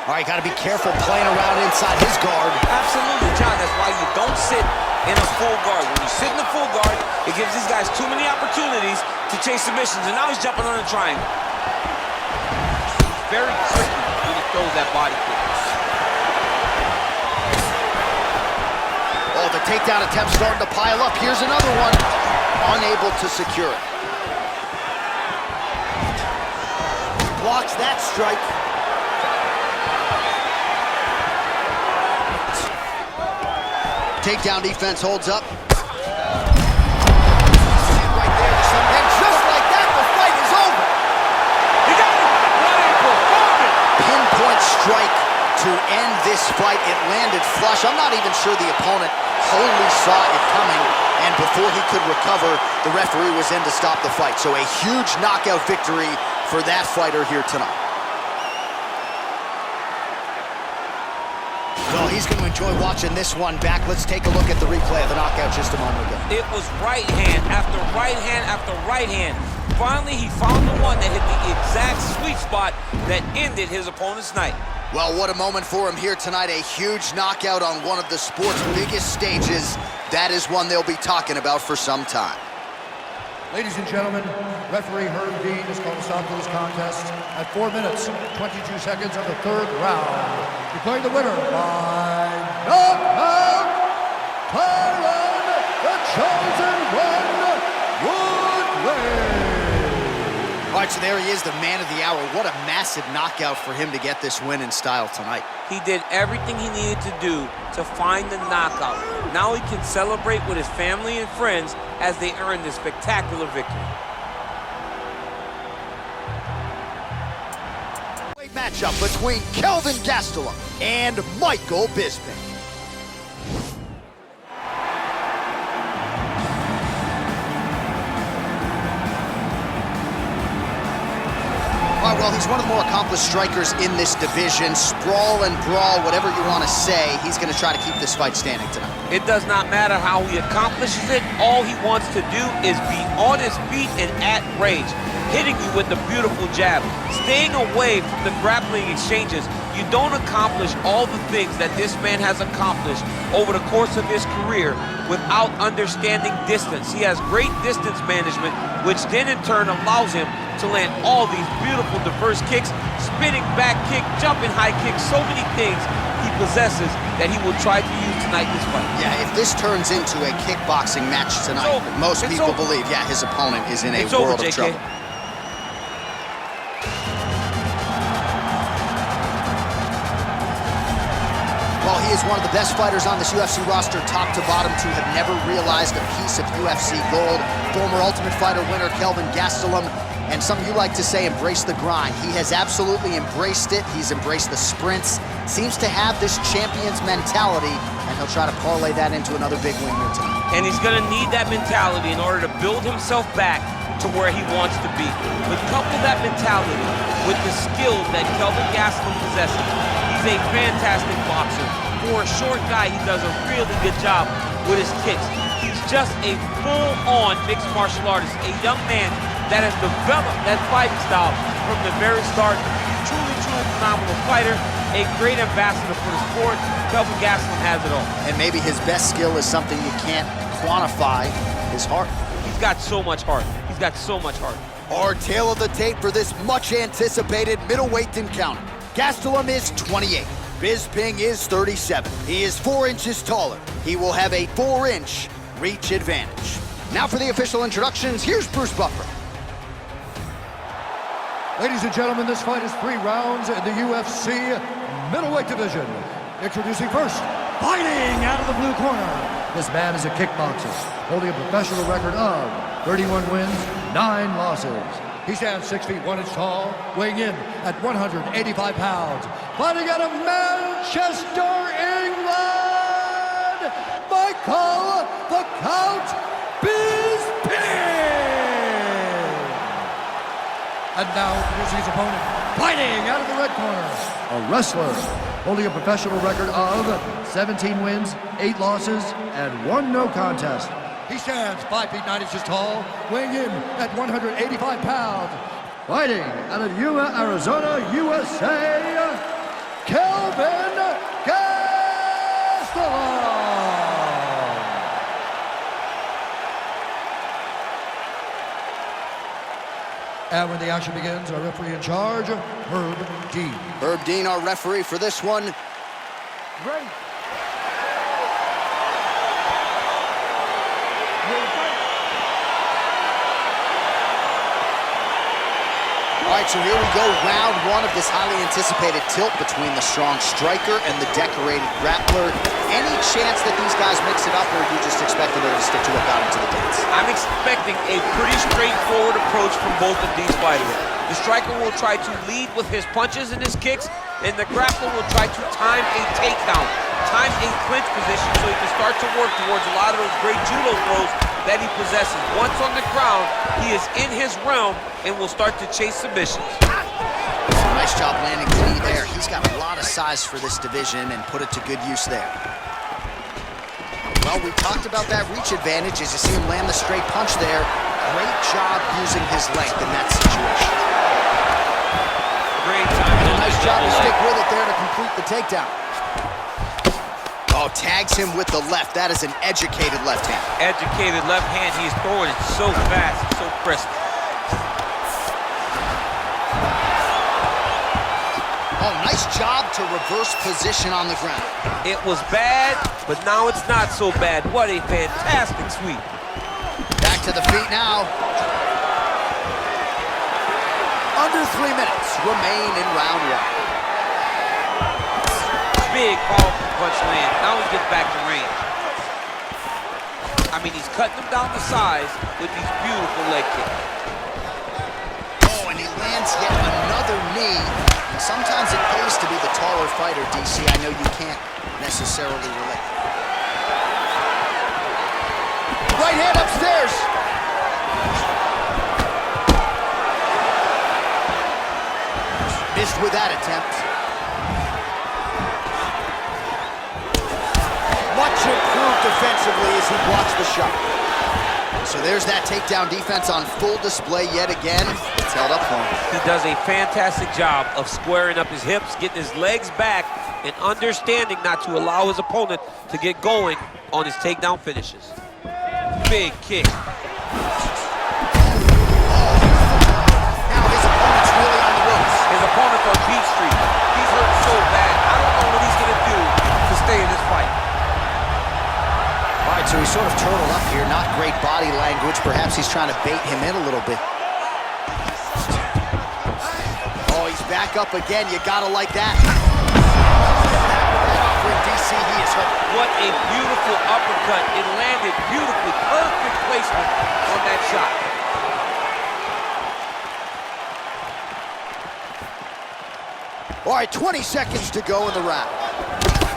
All right, got to be careful playing around inside his guard.
Absolutely, John. That's why you don't sit in a full guard. When you sit in a full guard, it gives these guys too many opportunities to chase submissions, and now he's jumping on a triangle.
Very tricky when he throws that body kick.
Oh, the takedown attempt starting to pile up. Here's another one. Unable to secure it. Blocks that strike. Takedown defense holds up. And right there, and just like that, the fight is over.
He got it!
Pinpoint strike to end this fight. It landed flush. I'm not even sure the opponent wholly saw it coming, and before he could recover, the referee was in to stop the fight. So a huge knockout victory for that fighter here tonight. Well, he's going to enjoy watching this one back. Let's take a look at the replay of the knockout just a moment ago.
It was right hand after right hand after right hand. Finally, he found the one that hit the exact sweet spot that ended his opponent's night.
Well, what a moment for him here tonight. A huge knockout on one of the sport's biggest stages. That is one they'll be talking about for some time.
Ladies and gentlemen, referee Herrig has called a stop to this contest at 4 minutes, 22 seconds of the third round. Declaring the winner by knockout, Tyron, the chosen one, Woodley.
All right, so there he is, the man of the hour. What a massive knockout for him to get this win in style tonight.
He did everything he needed to do to find the knockout. Now he can celebrate with his family and friends as they earn this spectacular victory. Great
matchup between Kelvin Gastellum and Michael Bisping. Well, he's one of the more accomplished strikers in this division. Sprawl and brawl, whatever you want to say, he's going to try to keep this fight standing tonight.
It does not matter how he accomplishes it. All he wants to do is be on his feet and at range, hitting you with the beautiful jab, staying away from the grappling exchanges. You don't accomplish all the things that this man has accomplished over the course of his career without understanding distance. He has great distance management, which then in turn allows him to land all these beautiful diverse kicks, spinning back kick, jumping high kick, so many things he possesses that he will try to use tonight in this fight.
Yeah, if this turns into a kickboxing match tonight, most people believe, yeah, his opponent is in a world of trouble. Well, he is one of the best fighters on this UFC roster, top to bottom, to have never realized a piece of UFC gold. Former Ultimate Fighter winner Kelvin Gastellum, and some of you like to say embrace the grind. He has absolutely embraced it. He's embraced the sprints, seems to have this champion's mentality, and he'll try to parlay that into another big win here tonight.
And he's gonna need that mentality in order to build himself back to where he wants to be. But couple that mentality with the skill that Kelvin Gastelum possesses. He's a fantastic boxer. For a short guy, he does a really good job with his kicks. He's just a full-on mixed martial artist, a young man that has developed that fighting style from the very start. Truly, truly phenomenal fighter, a great ambassador for the sport. Kelvin Gastelum has it all.
And maybe his best skill is something you can't quantify, his heart.
He's got so much heart. He's got so much heart.
Our tail of the tape for this much-anticipated middleweight encounter. Gastellum is 28. Bisping is 37. He is 4 inches taller. He will have a 4-inch reach advantage. Now for the official introductions, here's Bruce Buffer.
Ladies and gentlemen, this fight is 3 rounds in the UFC middleweight division. Introducing first, fighting out of the blue corner. This man is a kickboxer, holding a professional record of 31 wins, 9 losses. He stands 6 feet 1 inch tall, weighing in at 185 pounds. Fighting out of Manchester, England, Michael the Count Bisping. And now introducing his opponent, fighting out of the red corner, a wrestler holding a professional record of 17 wins, 8 losses, and 1 no contest. He stands 5 feet 9 inches tall, weighing in at 185 pounds. Fighting out of Yuma, Arizona, USA, Kelvin Gastelum. And when the action begins, our referee in charge, Herb Dean.
Herb Dean, our referee for this one.
Ready.
All right, so here we go, round 1 of this highly anticipated tilt between the strong striker and the decorated grappler. Any chance that these guys mix it up, or do you just expect them to stick to it out into the dance?
I'm expecting a pretty straightforward approach from both of these fighters. The striker will try to lead with his punches and his kicks, and the grappler will try to time a takedown, time a clinch position so he can start to work towards a lot of those great judo throws that he possesses. Once on the ground, he is in his realm and will start to chase submissions.
Nice job landing the knee there. He's got a lot of size for this division and put it to good use there. Well, we talked about that reach advantage as you see him land the straight punch there. Great job using his length in that situation.
Great time.
And a nice job to stick with it there to complete the takedown. Oh, tags him with the left. That is an educated left hand.
Educated left hand. He's throwing it so fast, so crisp.
Oh, nice job to reverse position on the ground.
It was bad, but now it's not so bad. What a fantastic sweep.
Back to the feet now. Under 3 minutes remain in round 1.
Big, powerful punch land. Now he gets back to range. I mean, he's cutting him down to size with these beautiful leg kicks.
Oh, and he lands yet another knee. And sometimes it pays to be the taller fighter, DC. I know you can't necessarily relate. Right hand upstairs. with that attempt. Much improved defensively as he blocks the shot. So there's that takedown defense on full display yet again. It's held up for him.
He does a fantastic job of squaring up his hips, getting his legs back, and understanding not to allow his opponent to get going on his takedown finishes. Big kick.
Now his opponent's really on the ropes.
His opponent's on Beat Street. He's hurt so bad. I don't know what he's gonna do to stay in this fight.
All right, so he's sort of turtled up here. Not great body language. Perhaps he's trying to bait him in a little bit. Oh, he's back up again. You gotta like that. DC, he is hurt.
What a beautiful uppercut. It landed beautifully. Perfect placement on that shot.
All right, 20 seconds to go in the round.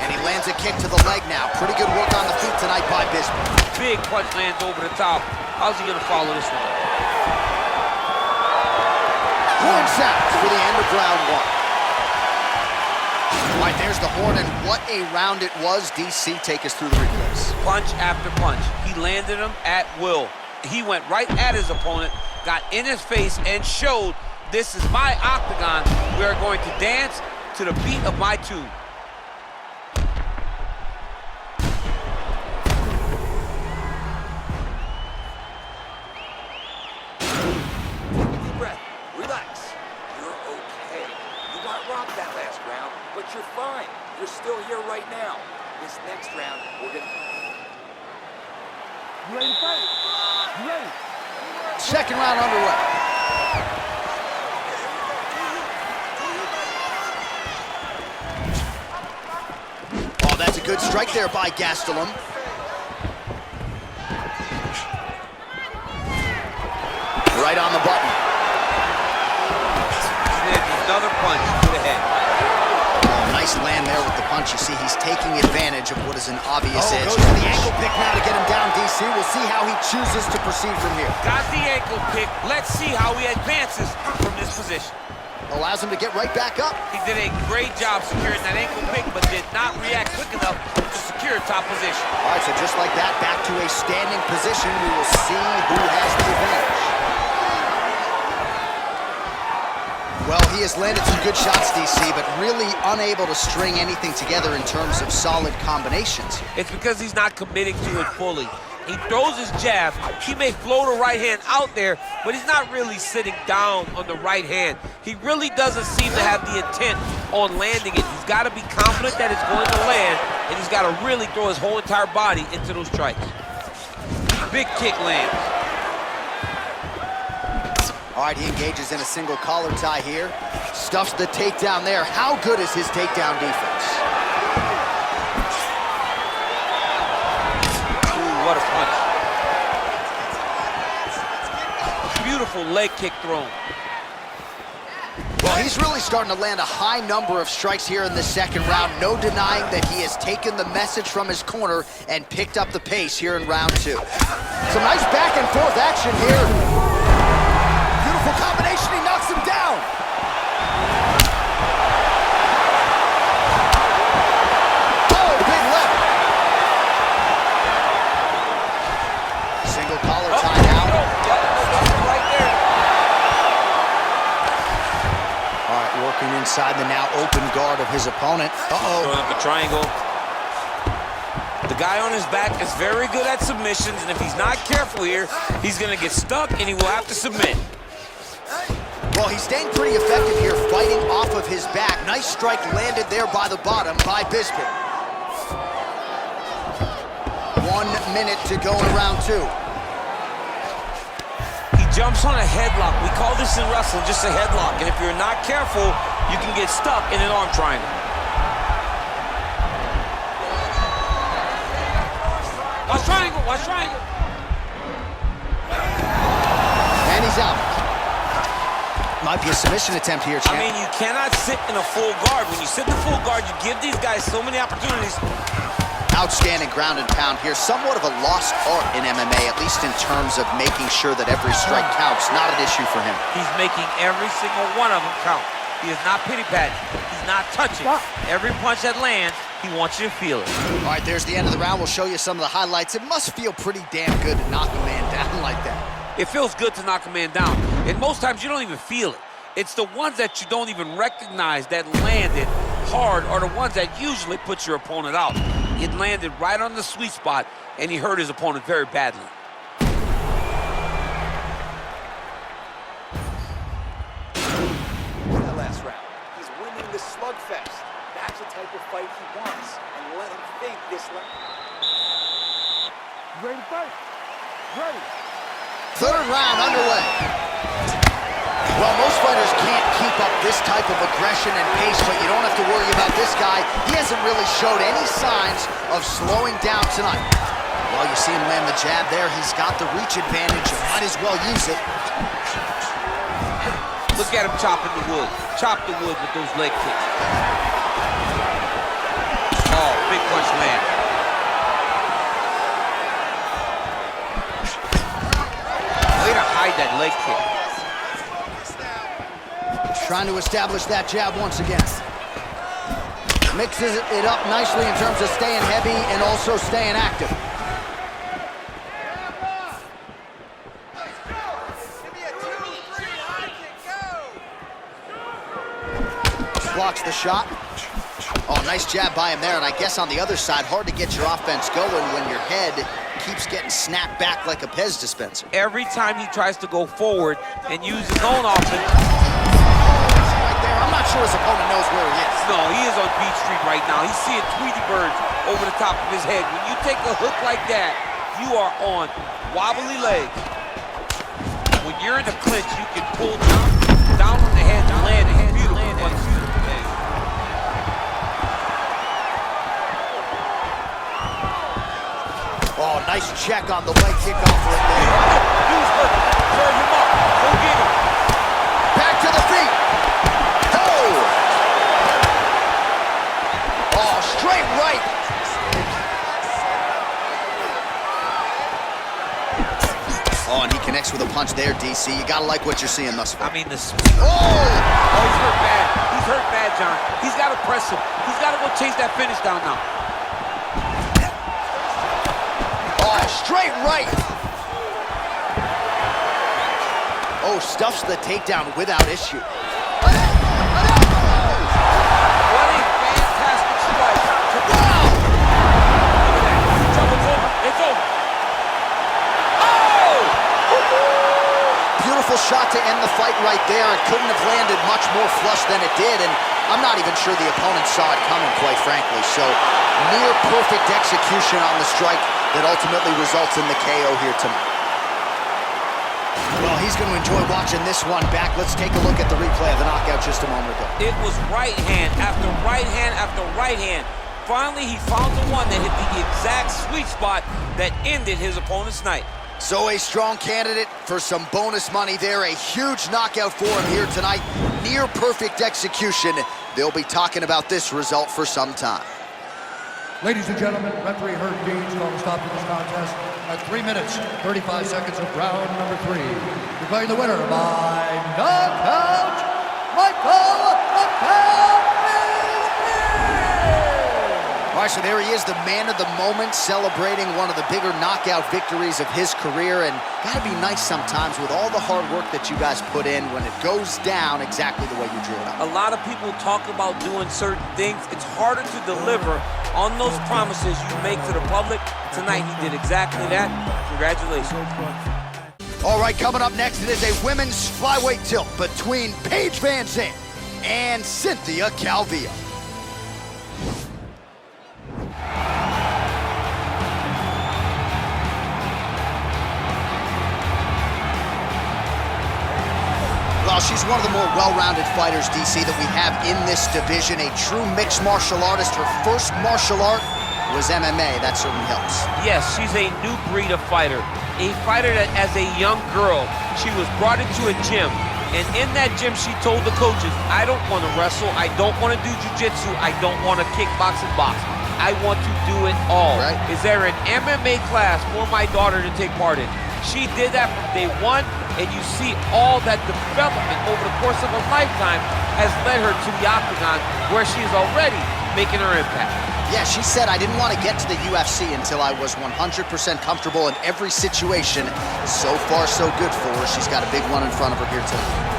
And he lands a kick to the leg now. Pretty good work on the feet tonight by Bisping.
Big punch lands over the top. How's he gonna follow this one?
Horn sounds for the end of round one. All right, there's the horn, and what a round it was. DC, take us through the replays.
Punch after punch. He landed him at will. He went right at his opponent, got in his face, and showed, this is my octagon. We are going to dance to the beat of my tune.
Deep breath. Relax. You're okay. You got rocked that last round, but you're fine. You're still here right now. This next round, we're gonna... You ready to fight? You ready?
Second round underway. Oh, that's a good strike there by Gastellum. Right on the button.
Another punch to the head.
Nice land there with the punch. You see, he's taking advantage of what is an obvious edge.
Goes for the ankle pick now to get him down, DC. We'll see how he chooses to proceed from here.
Got the ankle pick. Let's see how he advances from this position.
Allows him to get right back up.
He did a great job securing that ankle pick, but did not react quick enough to secure top position.
All right, so just like that, back to a standing position. We will see who has the advantage. Well, he has landed some good shots, DC, but really unable to string anything together in terms of solid combinations.
It's because he's not committing to it fully. He throws his jab. He may float a right hand out there, but he's not really sitting down on the right hand. He really doesn't seem to have the intent on landing it. He's got to be confident that it's going to land, and he's got to really throw his whole entire body into those strikes. Big kick lands.
All right, he engages in a single collar tie here. Stuffs the takedown there. How good is his takedown defense?
Ooh, what a punch. Beautiful leg kick thrown.
Well, he's really starting to land a high number of strikes here in the second round. No denying that he has taken the message from his corner and picked up the pace here in round two. Some nice back and forth action here. Beautiful combination, he knocks him down. Oh, big left. Single collar tie now.
Right there.
All right, working inside the now open guard of his opponent.
Throwing up a triangle. The guy on his back is very good at submissions, and if he's not careful here, he's gonna get stuck and he will have to submit.
Well, he's staying pretty effective here, fighting off of his back. Nice strike landed there by the bottom by Bisping. 1 minute to go in round two.
He jumps on a headlock. We call this in wrestling just a headlock, and if you're not careful, you can get stuck in an arm triangle.
Watch triangle, watch triangle.
And he's out. Might be a submission attempt here, champ.
I mean, you cannot sit in a full guard. When you sit in a full guard, you give these guys so many opportunities.
Outstanding ground and pound here. Somewhat of a lost art in MMA, at least in terms of making sure that every strike counts. Not an issue for him.
He's making every single one of them count. He is not pity-patting. He's not touching. Every punch that lands, he wants you to feel it.
All right, there's the end of the round. We'll show you some of the highlights. It must feel pretty damn good to knock a man down like that.
It feels good to knock a man down, and most times you don't even feel it. It's the ones that you don't even recognize that landed hard are the ones that usually put your opponent out. It landed right on the sweet spot, and he hurt his opponent very badly.
That last round, he's winning the slugfest. That's the type of fight he wants, and let him think this. Ready to fight? Ready.
Third round underway. Well, most fighters can't keep up this type of aggression and pace, but you don't have to worry about this guy. He hasn't really showed any signs of slowing down tonight. Well, you see him land the jab there. He's got the reach advantage. You might as well use it.
Look at him chopping the wood. Chop the wood with those leg kicks. Oh, big punch land. Way to hide that leg kick.
Trying to establish that jab once again. Mixes it up nicely in terms of staying heavy and also staying active. Blocks the shot. Oh, nice jab by him there, and I guess on the other side, hard to get your offense going when your head keeps getting snapped back like a Pez dispenser.
Every time he tries to go forward and use his own offense.
Right there, I'm not sure his opponent knows where he is.
No, he is on Beach Street right now. He's seeing Tweety birds over the top of his head. When you take a hook like that, you are on wobbly legs. When you're in the clinch, you can pull down on the head and land it. Beautiful.
Oh, nice check on the leg kick off right there.
Use hook. Serve him up. Go get him.
Back to the feet. Oh, straight right. Oh, and he connects with a punch there, DC. You gotta like what you're seeing thus far.
I mean, the speed. Oh, he's hurt bad. He's hurt bad, John. He's got to press him. He's got to go chase that finish down now.
Oh, straight right. Oh, stuffs the takedown without issue.
What a fantastic strike.
Wow.
Look at that. It's over.
Beautiful shot to end the fight right there. It couldn't have landed much more flush than it did, and I'm not even sure the opponent saw it coming, quite frankly. So, near perfect execution on the strike that ultimately results in the KO here tonight. Well, he's going to enjoy watching this one back. Let's take a look at the replay of the knockout just a moment ago.
It was right hand after right hand after right hand. Finally, he found the one that hit the exact sweet spot that ended his opponent's night.
So a strong candidate for some bonus money there. A huge knockout for him here tonight. Near perfect execution. They'll be talking about this result for some time.
Ladies and gentlemen, referee Herrig VS called a stop to this contest at 3 minutes, 35 seconds of round number 3. Declaring the winner by knockout, Michael All right, so there he is, the man of the moment, celebrating one of the bigger knockout victories of his career. And gotta be nice sometimes with all the hard work that you guys put in when it goes down exactly the way you drew it up.
A lot of people talk about doing certain things. It's harder to deliver on those promises you make to the public. Tonight, he did exactly that. Congratulations.
All right, coming up next, it is a women's flyweight tilt between Paige VanZant and St-Pierre Calvillo. Well, she's one of the more well-rounded fighters, DC, that we have in this division. A true mixed martial artist. Her first martial art was MMA. That certainly helps.
Yes, she's a new breed of fighter. A fighter that, as a young girl, she was brought into a gym. And in that gym, she told the coaches, I don't want to wrestle. I don't want to do jiu-jitsu. I don't want to kickbox and box. I want to do it all.
Right.
Is there an MMA class for my daughter to take part in? She did that from day one, and you see all that development over the course of a lifetime has led her to the octagon, where she is already making her impact.
Yeah, she said, I didn't want to get to the UFC until I was 100% comfortable in every situation. So far, so good for her. She's got a big one in front of her here tonight.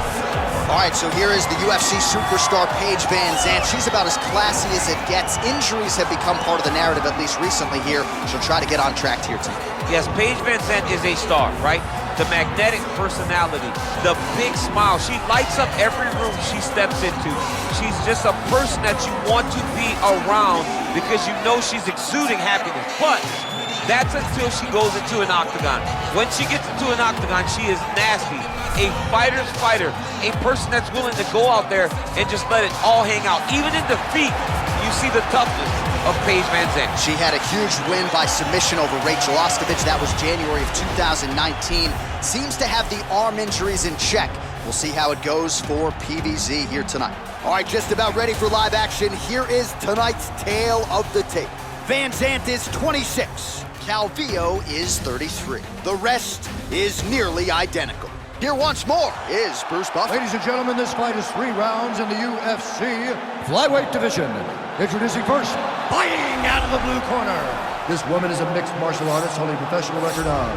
All right, so here is the UFC superstar Paige VanZant. She's about as classy as it gets. Injuries have become part of the narrative, at least recently here. She'll try to get on track here tonight.
Yes, Paige VanZant is a star, right? The magnetic personality, the big smile. She lights up every room she steps into. She's just a person that you want to be around because you know she's exuding happiness. But that's until she goes into an octagon. When she gets into an octagon, she is nasty. A fighter's fighter, a person that's willing to go out there and just let it all hang out. Even in defeat, you see the toughness of Paige VanZant.
She had a huge win by submission over Rachel Ostovich. That was January of 2019. Seems to have the arm injuries in check. We'll see how it goes for PVZ here tonight. All right, just about ready for live action. Here is tonight's tale of the tape. VanZant is 26. Calvillo is 33. The rest is nearly identical. Here once more is Bruce Buffer.
Ladies and gentlemen, this fight is 3 rounds in the UFC flyweight division. Introducing first, fighting out of the blue corner. This woman is a mixed martial artist holding a professional record of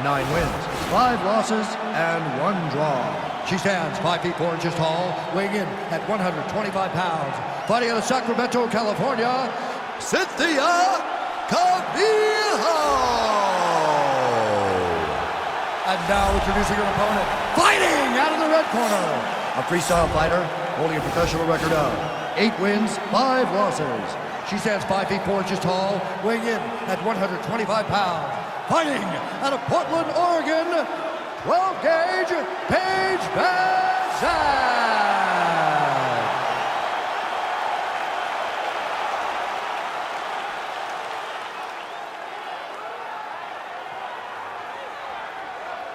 9 wins, 5 losses, and 1 draw. She stands 5 feet 4 inches tall, weighing in at 125 pounds. Fighting out of Sacramento, California, St-Pierre Calvillo. And now introducing her opponent, fighting out of the red corner. A freestyle fighter holding a professional record of 8 wins, 5 losses. She stands 5 feet 4 inches tall, weighing in at 125 pounds. Fighting out of Portland, Oregon, 12-gauge Paige VanZant.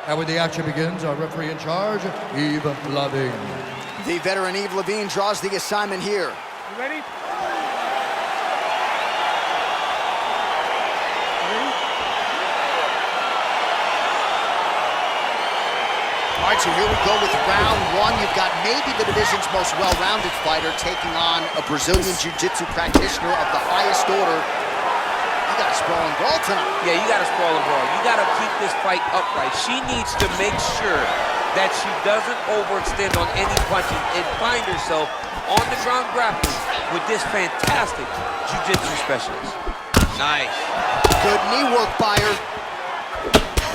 And when the action begins, our referee in charge, Yves Lavigne.
The veteran Yves Lavigne draws the assignment here.
You ready?
All right, so here we go with round 1. You've got maybe the division's most well-rounded fighter taking on a Brazilian Jiu-Jitsu practitioner of the highest order. You got a sprawling brawl tonight.
Yeah, you got to sprawl and brawl. You got to keep this fight upright. She needs to make sure that she doesn't overextend on any punches and find herself on the ground grappling with this fantastic jiu-jitsu specialist. Nice.
Good knee work by her.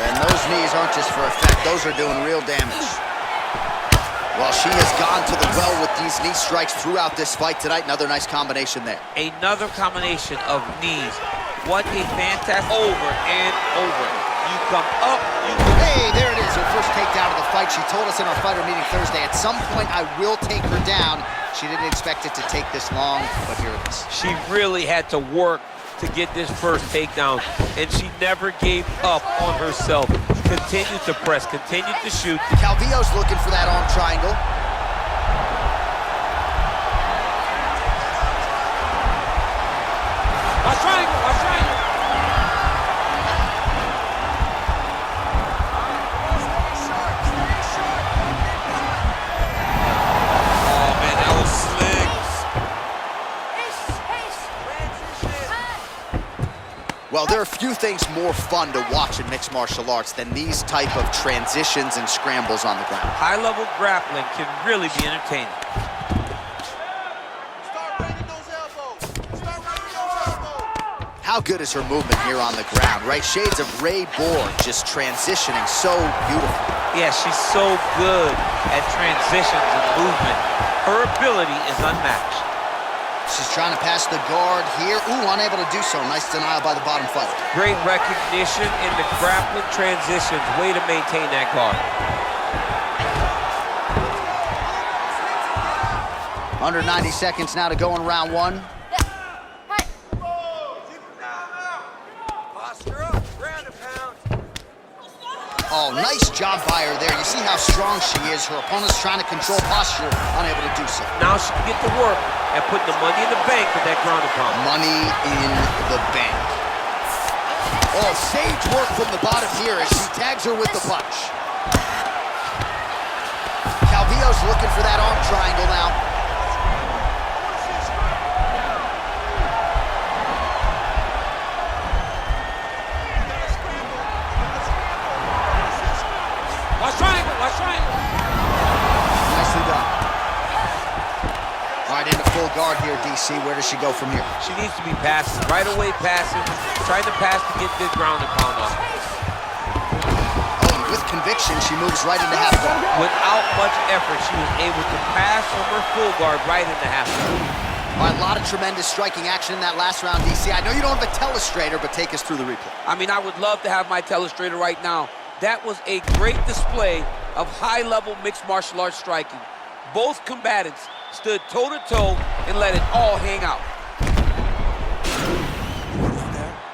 And those knees aren't just for effect. Those are doing real damage. Well, she has gone to the well with these knee strikes throughout this fight tonight. Another nice combination there.
Another combination of knees. What a fantastic over and over. You come up, you go.
Hey, there it is, her first takedown of the fight. She told us in our fighter meeting Thursday, at some point I will take her down. She didn't expect it to take this long, but here it is.
She really had to work to get this first takedown, and she never gave up on herself. Continued to press, continued to shoot.
Calvillo's looking for that arm triangle.
A triangle, a triangle. Oh man, that was slick.
Well, there are few things more fun to watch in mixed martial arts than these type of transitions and scrambles on the ground.
High-level grappling can really be entertaining.
How good is her movement here on the ground, right? Shades of Ray Borg, just transitioning so beautiful.
Yeah, she's so good at transitions and movement. Her ability is unmatched.
She's trying to pass the guard here. Ooh, unable to do so. Nice denial by the bottom fighter.
Great recognition in the grappling transitions. Way to maintain that guard.
Under 90 seconds now to go in round 1. Oh, nice job by her there. You see how strong she is. Her opponent's trying to control posture, unable to do so.
Now she can get to work and put the money in the bank with that ground and pound.
Money in the bank. Oh, sage work from the bottom here as she tags her with the punch. Calvillo's looking for that arm triangle now.
Watch triangle, watch triangle.
Nicely done. All right, into full guard here, DC. Where does she go from here?
She needs to be passing, right away passing, trying to pass to get this ground and pound up.
Oh, and with conviction, she moves right into half guard.
Without much effort, she was able to pass from her full guard right into half guard.
All right, a lot of tremendous striking action in that last round, DC. I know you don't have a telestrator, but take us through the replay.
I mean, I would love to have my telestrator right now. That was a great display of high-level mixed martial arts striking. Both combatants stood toe-to-toe and let it all hang out.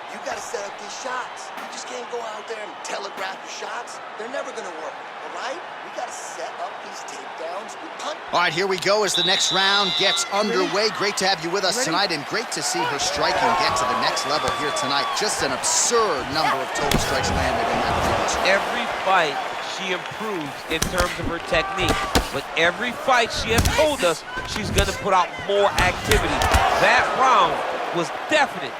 You gotta set up these shots. You just can't go out there and telegraph your shots. They're never gonna work, all right? We gotta set up these takedowns with punch.
All right, here we go as the next round gets underway. Great to have you with us tonight, and great to see her striking get to the next level here tonight. Just an absurd number of total strikes landed in that previous round.
Every fight, she improves in terms of her technique. But every fight, she has told us she's going to put out more activity. That round was definite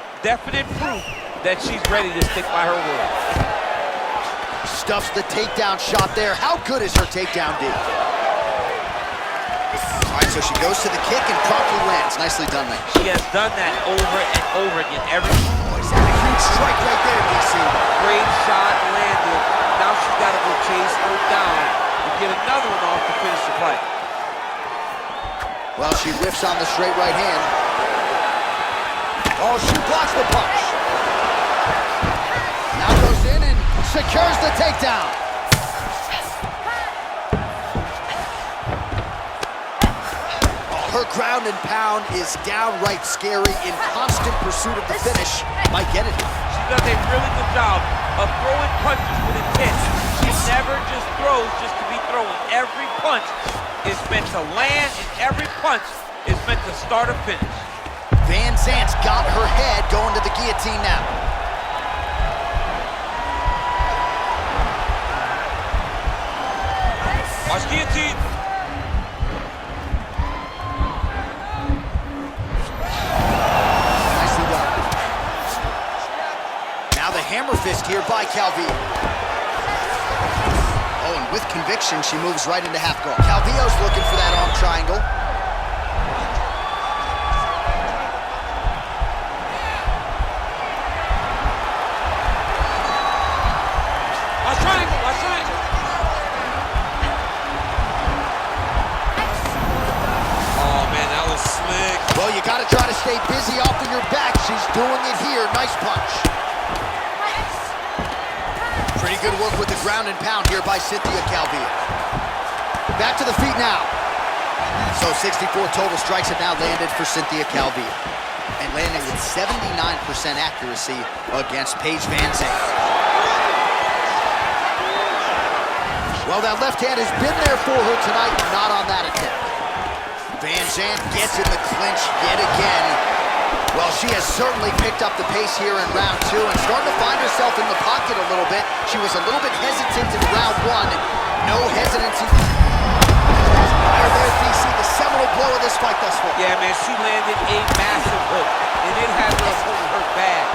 proof that she's ready to stick by her word.
Stuffs the takedown shot there. How good is her takedown, D? All right, so she goes to the kick and promptly lands. Nicely done there.
She has done that over and over again. Every
Is that a huge strike right there, DC?
great shot landed. Now she's got to go chase her down and get another one off to finish the fight.
Well, she whiffs on the straight right hand. Oh, she blocks the punch. Now goes in and secures the takedown. Oh, her ground and pound is downright scary, in constant pursuit of the finish. Might get it.
She does a really good job of throwing punches with intent. She never just throws just to be throwing. Every punch is meant to land, and every punch is meant to start or finish.
VanZant's got her head going to the guillotine now.
Watch guillotine.
Nicely done. Now the hammer fist here by Calvillo. Oh, and with conviction, she moves right into half guard. Calvillo's looking for that arm triangle.
Watch triangle, watch triangle. Oh man, that was slick.
Well, you gotta try to stay busy off of your back. She's doing it here. Nice punch. Pretty good work with the ground and pound here by Cynthia Calvillo. Back to the feet now. So 64 total strikes have now landed for Cynthia Calvillo, and landing with 79% accuracy against Paige VanZant. Well, that left hand has been there for her tonight, not on that attempt. VanZant gets in the clinch yet again. Well, she has certainly picked up the pace here in round two and starting to find herself in the pocket a little bit. She was a little bit hesitant in round one. No hesitancy. There, DC, the seminal blow of this fight thus far.
Yeah, man, she landed a massive hook, and it had her opponent hurt bad.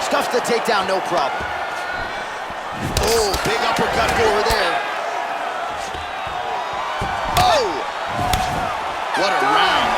Stuffs the takedown, no problem. Oh, big uppercut for her there. Oh! What a round.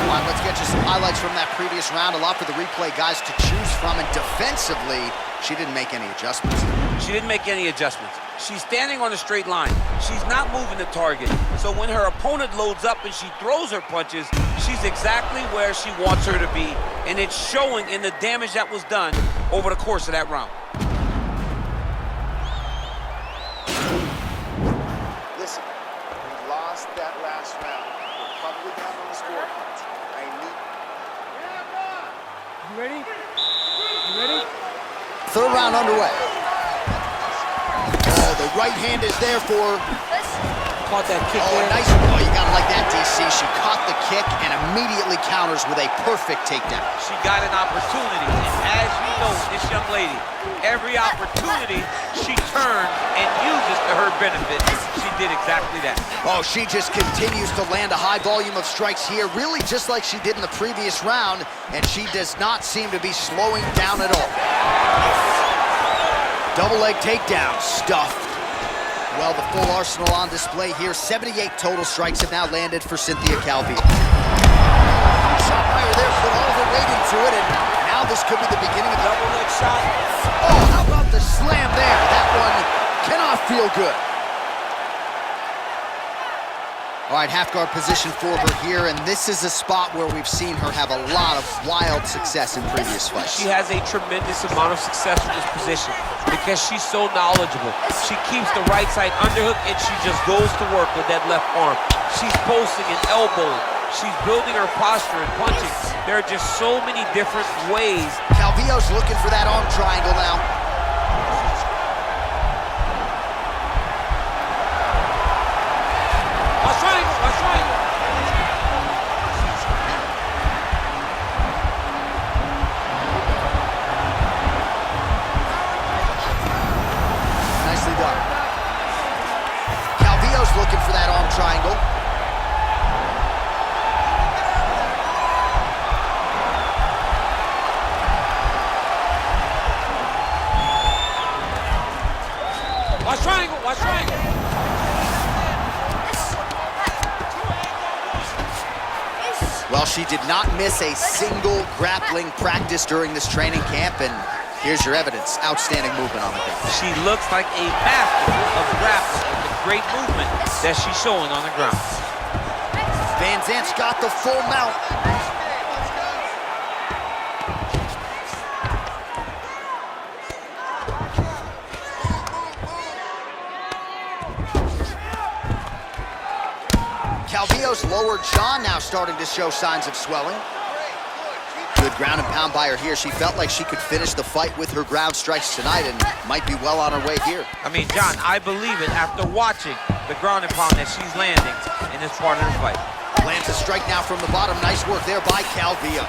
All right, let's get you some highlights from that previous round. A lot for the replay guys to choose from, and defensively, she didn't make any adjustments.
She didn't make any adjustments. She's standing on a straight line. She's not moving the target. So when her opponent loads up and she throws her punches, she's exactly where she wants her to be, and it's showing in the damage that was done over the course of that round.
Listen, we lost that last round. We're probably down on the scorecards. I need...
You ready? You ready?
Third round underway. Oh, the right hand is there for her.
caught that kick
Oh,
there.
nice. Oh, you gotta like that, DC. She caught the kick and immediately counters with a perfect takedown.
She got an opportunity, and as you know, this young lady, every opportunity she turns and uses to her benefit. She did exactly that.
Oh, she just continues to land a high volume of strikes here, really just like she did in the previous round, and she does not seem to be slowing down at all. Double leg takedown, stuffed. Well, the full arsenal on display here. 78 total strikes have now landed for St-Pierre Calvillo. Shot fire there, put all the weight into it, and now this could be the beginning of
Double leg shot.
Oh, how about the slam there? That one cannot feel good. All right, half guard position for her here, and this is a spot where we've seen her have a lot of wild success in previous fights.
She has a tremendous amount of success with this position because she's so knowledgeable. She keeps the right side underhook, and she just goes to work with that left arm. She's posting and elbowing. She's building her posture and punching. There are just so many different ways.
Calvillo's looking for that arm triangle now.
Watch triangle, watch triangle.
Nicely done. Calvillo's looking for that arm triangle.
Watch triangle, watch triangle.
Well, she did not miss a single grappling practice during this training camp, and here's your evidence. Outstanding movement on the ground.
She looks like a master of grappling with the great movement that she's showing on the ground.
VanZant's got the full mount. Calvillo's lower jaw now starting to show signs of swelling. Good ground and pound by her here. She felt like she could finish the fight with her ground strikes tonight and might be well on her way here.
I mean, John, I believe it after watching the ground and pound that she's landing in this part of the fight.
Lands a strike now from the bottom. Nice work there by Calvillo.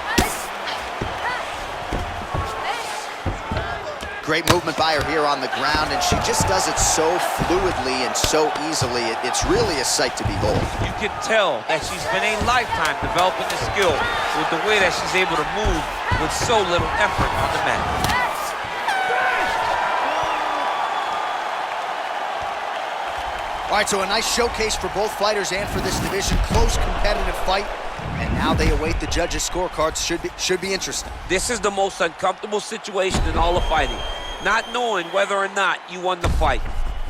Great movement by her here on the ground, and she just does it so fluidly and so easily. It's really a sight to behold.
You can tell that she's been a lifetime developing the skill with the way that she's able to move with so little effort on the mat.
All right, so a nice showcase for both fighters and for this division. Close, competitive fight, and now they await the judges' scorecards. Should be interesting.
This is the most uncomfortable situation in all of fighting, not knowing whether or not you won the fight.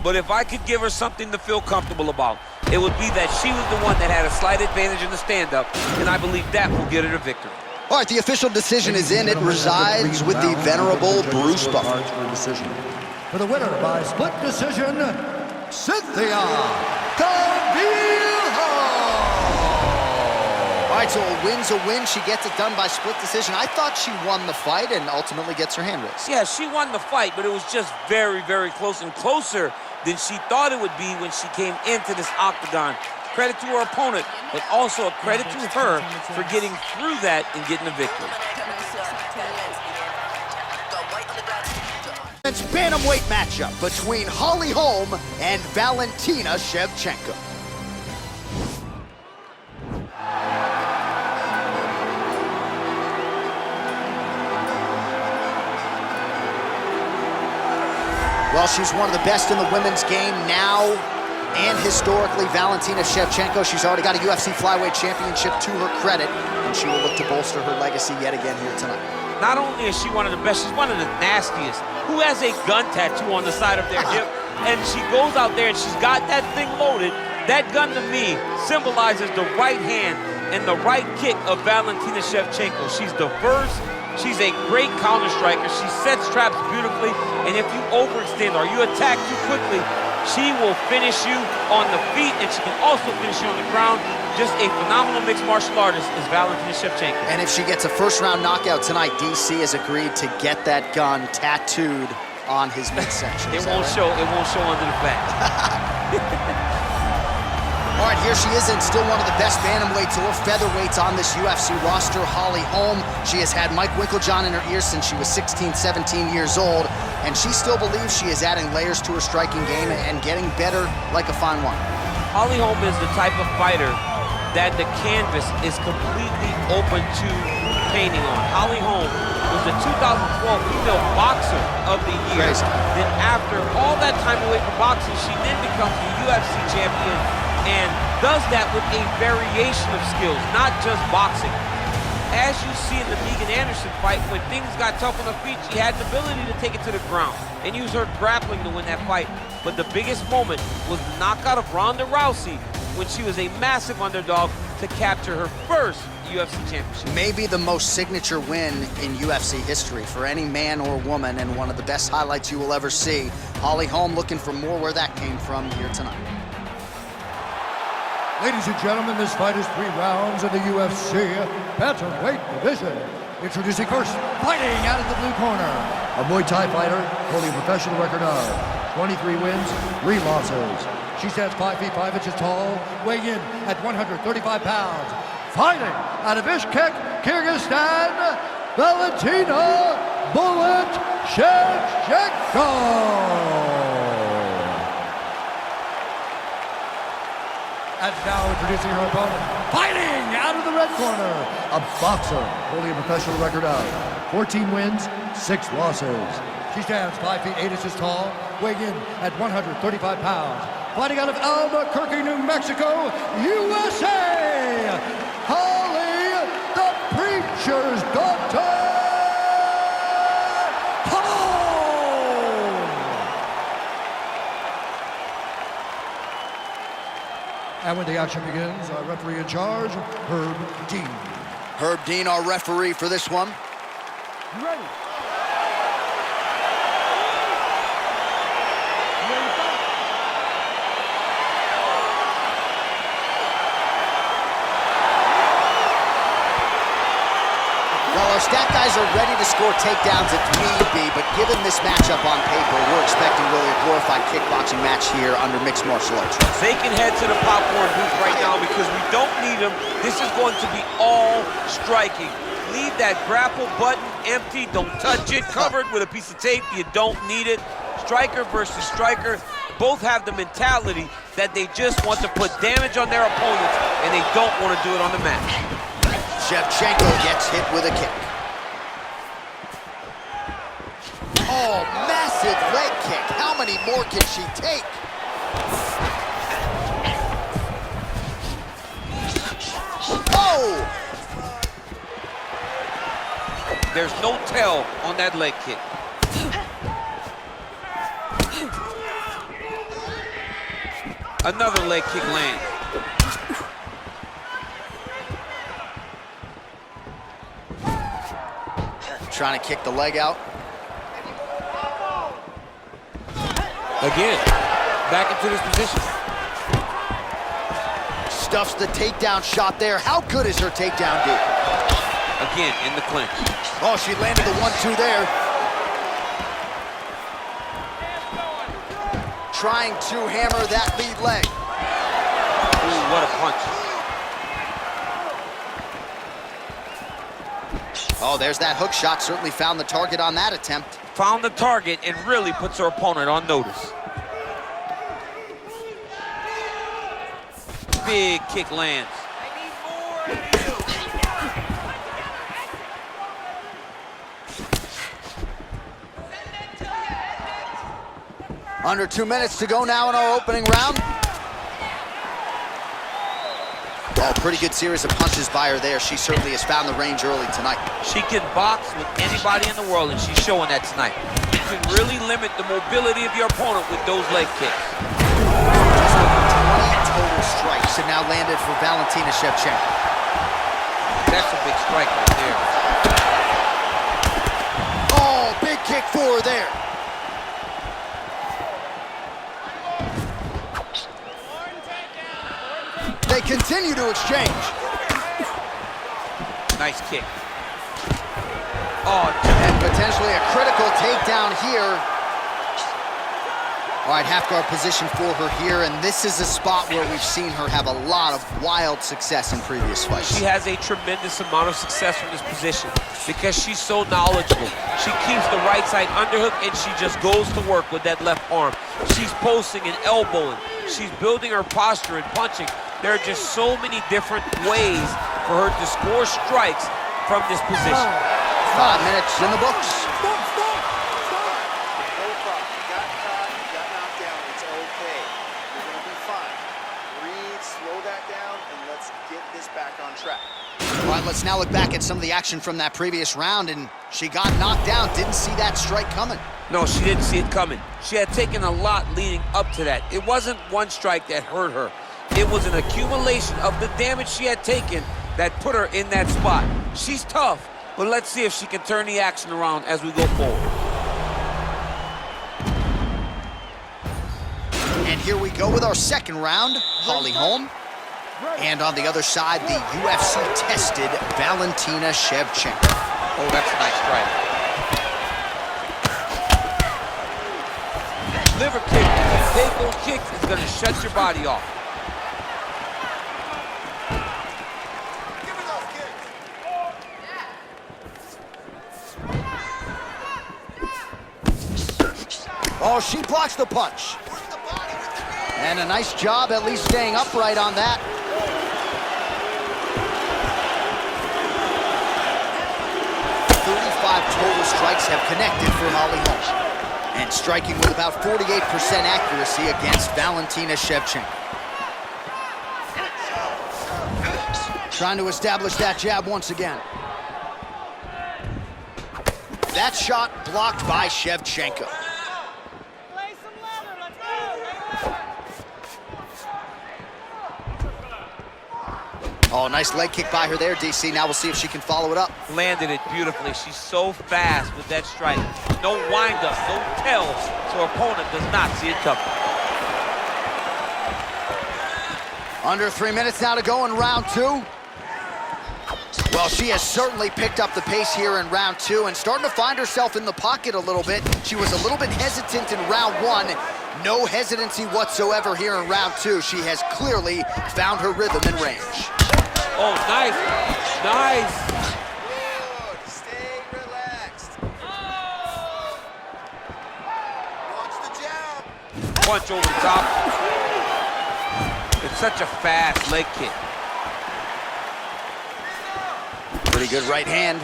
But if I could give her something to feel comfortable about, it would be that she was the one that had a slight advantage in the stand-up, and I believe that will get her the victory.
All right, the official decision is in. It resides with the venerable Bruce Buffer.
For the winner by split decision, St-Pierre Calvillo.
All right, so a win's a win. She gets it done by split decision. I thought she won the fight and ultimately gets her hand raised.
Yeah, she won the fight, but it was just very, very close and closer than she thought it would be when she came into this octagon. Credit to her opponent, but also a credit to her for getting through that and getting a victory.
It's bantamweight matchup between Holly Holm and Valentina Shevchenko. Well, she's one of the best in the women's game now and historically. Valentina Shevchenko, she's already got a UFC flyweight championship to her credit, and she will look to bolster her legacy yet again here tonight.
Not only is she one of the best, she's one of the nastiest. Who has a gun tattoo on the side of their hip, and she goes out there and she's got that thing loaded. That gun to me symbolizes the right hand and the right kick of Valentina Shevchenko. She's diverse. She's a great counter striker. She sets traps beautifully, and if you overextend or you attack too quickly, she will finish you on the feet, and she can also finish you on the ground. Just a phenomenal mixed martial artist is Valentina Shevchenko.
And if she gets a first-round knockout tonight, DC has agreed to get that gun tattooed on his midsection.
It won't show under the back.
All right, here she is, and still one of the best bantamweights or featherweights on this UFC roster, Holly Holm. She has had Mike Winkeljohn in her ear since she was 16, 17 years old, and she still believes she is adding layers to her striking game and getting better like a fine wine.
Holly Holm is the type of fighter that the canvas is completely open to painting on. Holly Holm was the 2012 female boxer of the year.
Crazy.
Then after all that time away from boxing, she then becomes the UFC champion and does that with a variation of skills, not just boxing. As you see in the Megan Anderson fight, when things got tough on her feet, she had the ability to take it to the ground and use her grappling to win that fight. But the biggest moment was the knockout of Ronda Rousey when she was a massive underdog to capture her first UFC championship.
Maybe the most signature win in UFC history for any man or woman, and one of the best highlights you will ever see. Holly Holm looking for more where that came from here tonight.
Ladies and gentlemen, this fight is 3 rounds in the UFC bantamweight division. Introducing first, fighting out of the blue corner, a Muay Thai fighter holding a professional record of 23 wins, 3 losses. She stands 5 feet 5 inches tall, weighing in at 135 pounds. Fighting out of Bishkek, Kyrgyzstan, Valentina Bullet Shevchenko. And now introducing her opponent, fighting out of the red corner, a boxer holding a professional record of 14 wins, 6 losses. She stands 5 feet 8 inches tall, weighing in at 135 pounds. Fighting out of Albuquerque, New Mexico, USA, Holly, the Preacher's Daughter, Holm! And when the action begins, our referee in charge, Herb Dean.
Herb Dean, our referee for this one.
You ready?
Stat guys are ready to score takedowns if need be, but given this matchup on paper, we're expecting really a glorified kickboxing match here under mixed martial arts.
They can head to the popcorn booth right now because we don't need them. This is going to be all striking. Leave that grapple button empty. Don't touch it. Covered with a piece of tape. You don't need it. Striker versus striker. Both have the mentality that they just want to put damage on their opponents and they don't want to do it on the mat.
Shevchenko gets hit with a kick. Oh, massive leg kick. How many more can she take? Oh!
There's no tell on that leg kick. Another leg kick lands.
Trying to kick the leg out.
Again, back into this position.
Stuffs the takedown shot there. How good is her takedown, dude?
Again, in the clinch.
Oh, she landed the 1-2 there. Trying to hammer that lead leg.
Ooh, what a punch.
Oh, there's that hook shot. Certainly found the target on that attempt.
Found the target and really puts her opponent on notice. Big kick lands.
Under 2 minutes to go now in our opening round. Oh, pretty good series of punches by her there. She certainly has found the range early tonight.
She can box with anybody in the world, and she's showing that tonight. You can really limit the mobility of your opponent with those leg kicks.
Just over 20 total strikes, and now landed for Valentina Shevchenko.
That's a big strike right there.
Oh, big kick for her there. They continue to exchange.
Nice kick. Oh,
and potentially a critical takedown here. All right, half guard position for her here, and this is a spot where we've seen her have a lot of wild success in previous fights.
She has a tremendous amount of success from this position because she's so knowledgeable. She keeps the right side underhook, and she just goes to work with that left arm. She's posting and elbowing. She's building her posture and punching. There are just so many different ways for her to score strikes from this position.
5 minutes in the books. All right, let's now look back at some of the action from that previous round, and she got knocked down. Didn't see that strike coming.
No, she didn't see it coming. She had taken a lot leading up to that. It wasn't one strike that hurt her. It was an accumulation of the damage she had taken that put her in that spot. She's tough, but let's see if she can turn the action around as we go forward.
And here we go with our second round, Holly Holm. And on the other side, the UFC-tested Valentina Shevchenko.
Oh, that's a nice strike. Liver kick, if you take those kicks, it's gonna shut your body off.
Oh, she blocks the punch. And a nice job at least staying upright on that. 35 total strikes have connected for Holly Holm. And striking with about 48% accuracy against Valentina Shevchenko. Trying to establish that jab once again. That shot blocked by Shevchenko. Oh, nice leg kick by her there, DC. Now we'll see if she can follow it up.
Landed it beautifully. She's so fast with that strike. No wind-up, no tell, so her opponent does not see it coming.
Under 3 minutes now to go in round two. Well, she has certainly picked up the pace here in round two and starting to find herself in the pocket a little bit. She was a little bit hesitant in round one. No hesitancy whatsoever here in round two. She has clearly found her rhythm and range.
Oh, nice. Nice.
Good. Stay relaxed. Watch the jab.
Punch over the top. It's such a fast leg kick.
Pretty good right hand.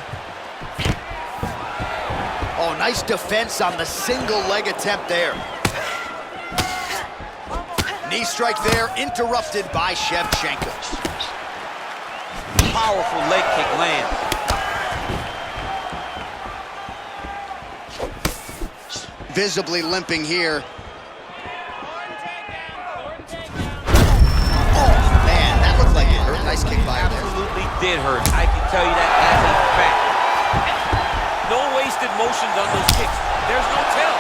Oh, nice defense on the single leg attempt there. Knee strike there, interrupted by Shevchenko.
Powerful leg kick lands.
Visibly limping here. Oh, man, that looked like it hurt. Nice kick by her there.
Absolutely did hurt. I can tell you that as a fact. No wasted motions on those kicks. There's no tell.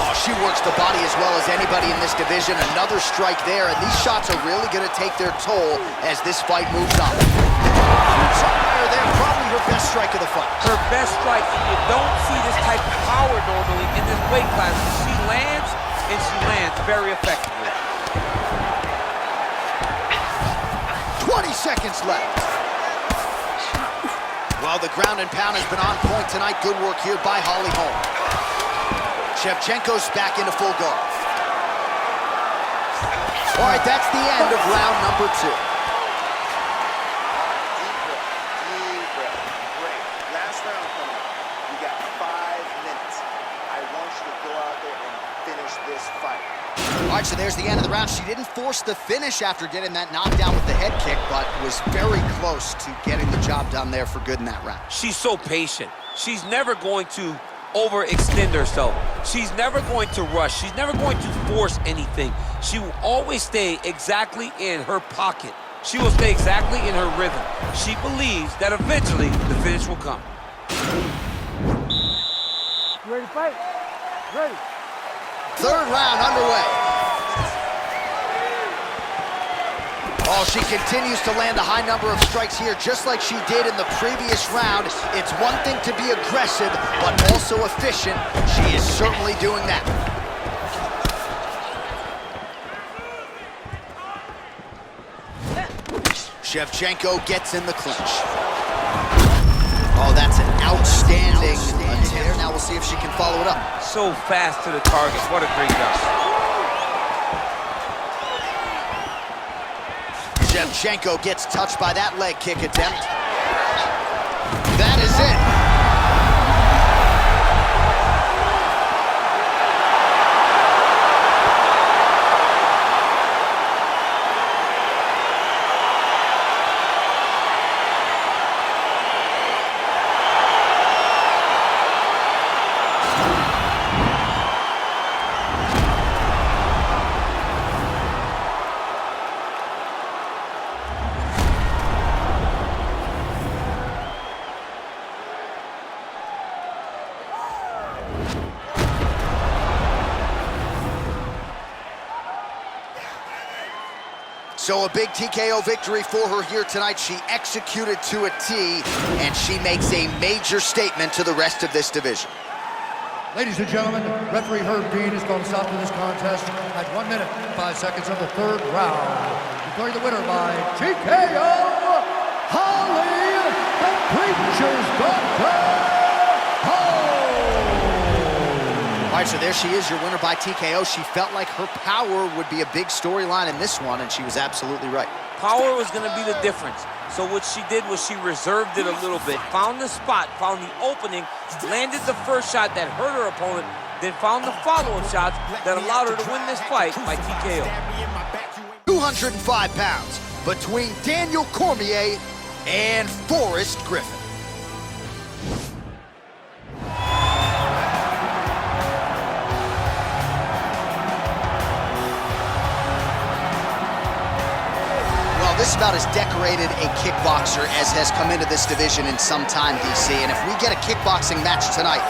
Oh, she works the body as well as anybody in this division. Another strike there, and these shots are really going to take their toll as this fight moves on. Huge fire there, probably her best strike of the fight.
Her best strike, and you don't see this type of power normally in this weight class. She lands, and she lands very effectively.
20 seconds left. Well, the ground and pound has been on point tonight. Good work here by Holly Holm. Shevchenko's back into full guard. All right, that's the end of round number two.
Deep breath. Great. Last round coming up. You got 5 minutes. I want you to go out there and finish this fight.
All right, so there's the end of the round. She didn't force the finish after getting that knockdown with the head kick, but was very close to getting the job done there for good in that round.
She's so patient. She's never going to overextend herself. She's never going to rush. She's never going to force anything. She will always stay exactly in her pocket. She will stay exactly in her rhythm. She believes that eventually the finish will come.
You ready to fight? Ready.
Third round underway. Oh, she continues to land a high number of strikes here, just like she did in the previous round. It's one thing to be aggressive, but also efficient. She is certainly doing that. Shevchenko gets in the clinch. Oh, that's an outstanding tear. Now we'll see if she can follow it up.
So fast to the target. What a great job.
Shevchenko gets touched by that leg kick attempt. That is it. So a big TKO victory for her here tonight. She executed to a T, and she makes a major statement to the rest of this division.
Ladies and gentlemen, referee Herb Dean has gone stop to this contest at 1 minute, 5 seconds of the third round. Declaring the winner by TKO, Holly, the Preacher's Daughter,
All right, so there she is, your winner by TKO. She felt like her power would be a big storyline in this one, and she was absolutely right.
Power was going to be the difference. So what she did was she reserved it a little bit, found the spot, found the opening, landed the first shot that hurt her opponent, then found the follow-up shots that allowed her to win this fight by TKO.
205 pounds between Daniel Cormier and Forrest Griffin. This is about as decorated a kickboxer as has come into this division in some time, DC. And if we get a kickboxing match tonight,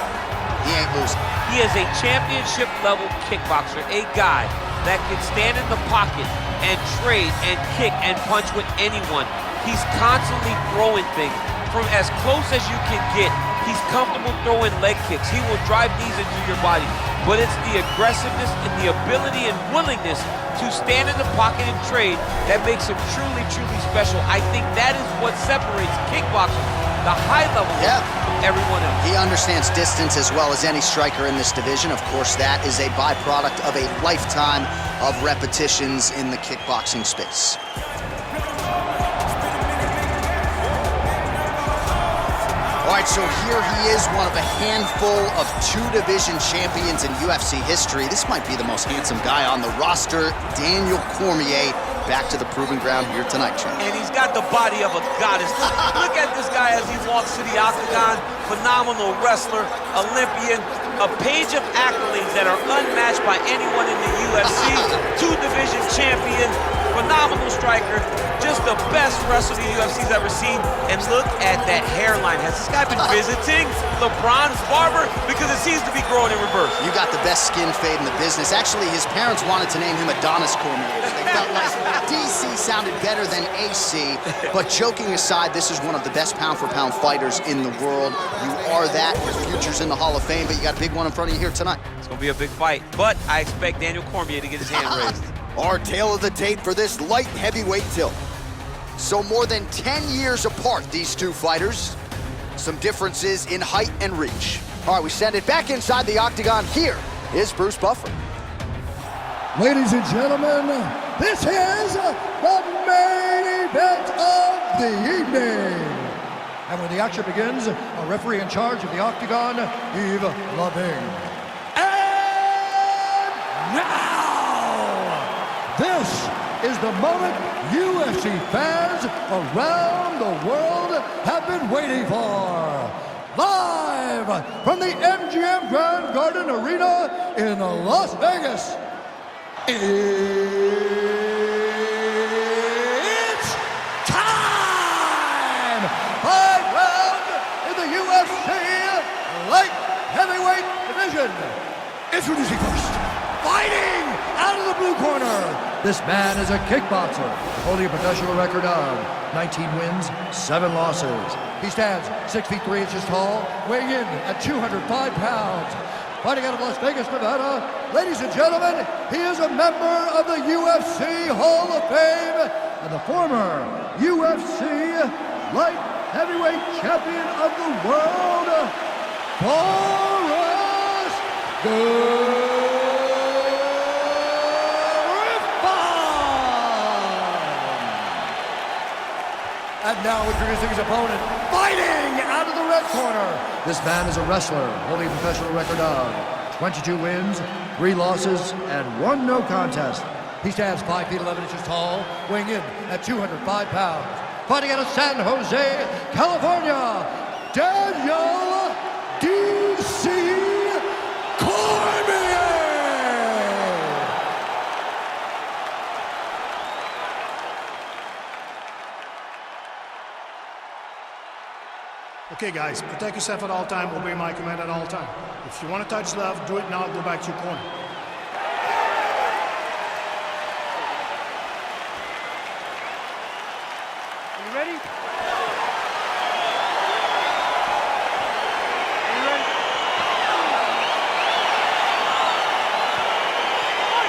he ain't losing.
He is a championship-level kickboxer, a guy that can stand in the pocket and trade and kick and punch with anyone. He's constantly throwing things from as close as you can get. He's comfortable throwing leg kicks. He will drive these into your body. But it's the aggressiveness and the ability and willingness to stand in the pocket and trade that makes him truly, truly special. I think that is what separates kickboxing, the high level, from everyone else.
He understands distance as well as any striker in this division. Of course, that is a byproduct of a lifetime of repetitions in the kickboxing space. All right, so here he is, one of a handful of two-division champions in UFC history. This might be the most handsome guy on the roster, Daniel Cormier, back to the proving ground here tonight, Chuck.
And he's got the body of a goddess. Look at this guy as he walks to the octagon. Phenomenal wrestler, Olympian, a page of accolades that are unmatched by anyone in the UFC. Two-division champion, phenomenal striker, just the best wrestler the UFC's ever seen. And look at that hairline. Has this guy been visiting LeBron's barber? Because it seems to be growing in reverse.
You got the best skin fade in the business. Actually, his parents wanted to name him Adonis Cormier. They felt like DC sounded better than AC. But joking aside, this is one of the best pound-for-pound fighters in the world. You are that. Your future's in the Hall of Fame, but you got a big one in front of you here tonight.
It's going to be a big fight. But I expect Daniel Cormier to get his hand raised.
Our tale of the tape for this light heavyweight tilt. So more than 10 years apart, these two fighters. Some differences in height and reach. All right, we send it back inside the octagon. Here is Bruce Buffer.
Ladies and gentlemen, this is the main event of the evening. And when the action begins, a referee in charge of the octagon, Yves Lavigne. And now, this is the moment UFC fans around the world have been waiting for. Live from the MGM Grand Garden Arena in Las Vegas. It's time! 5 rounds in the UFC light heavyweight division. Introducing first, fighting out of the blue corner, This man is a kickboxer, holding a professional record of 19 wins, 7 losses. He stands 6 feet 3 inches tall, weighing in at 205 pounds. Fighting out of Las Vegas, Nevada, ladies and gentlemen, he is a member of the UFC Hall of Fame and the former UFC light heavyweight champion of the world, Forrest Griffin. And now introducing his opponent, fighting out of the red corner. This man is a wrestler, holding a professional record of 22 wins, 3 losses, and 1 no contest. He stands 5 feet 11 inches tall, weighing in at 205 pounds. Fighting out of San Jose, California, Daniel D.C. Cormier.
Okay, guys, protect yourself at all time, obey my command at all time. If you want to touch left, do it now, go back to your corner.
Are you ready?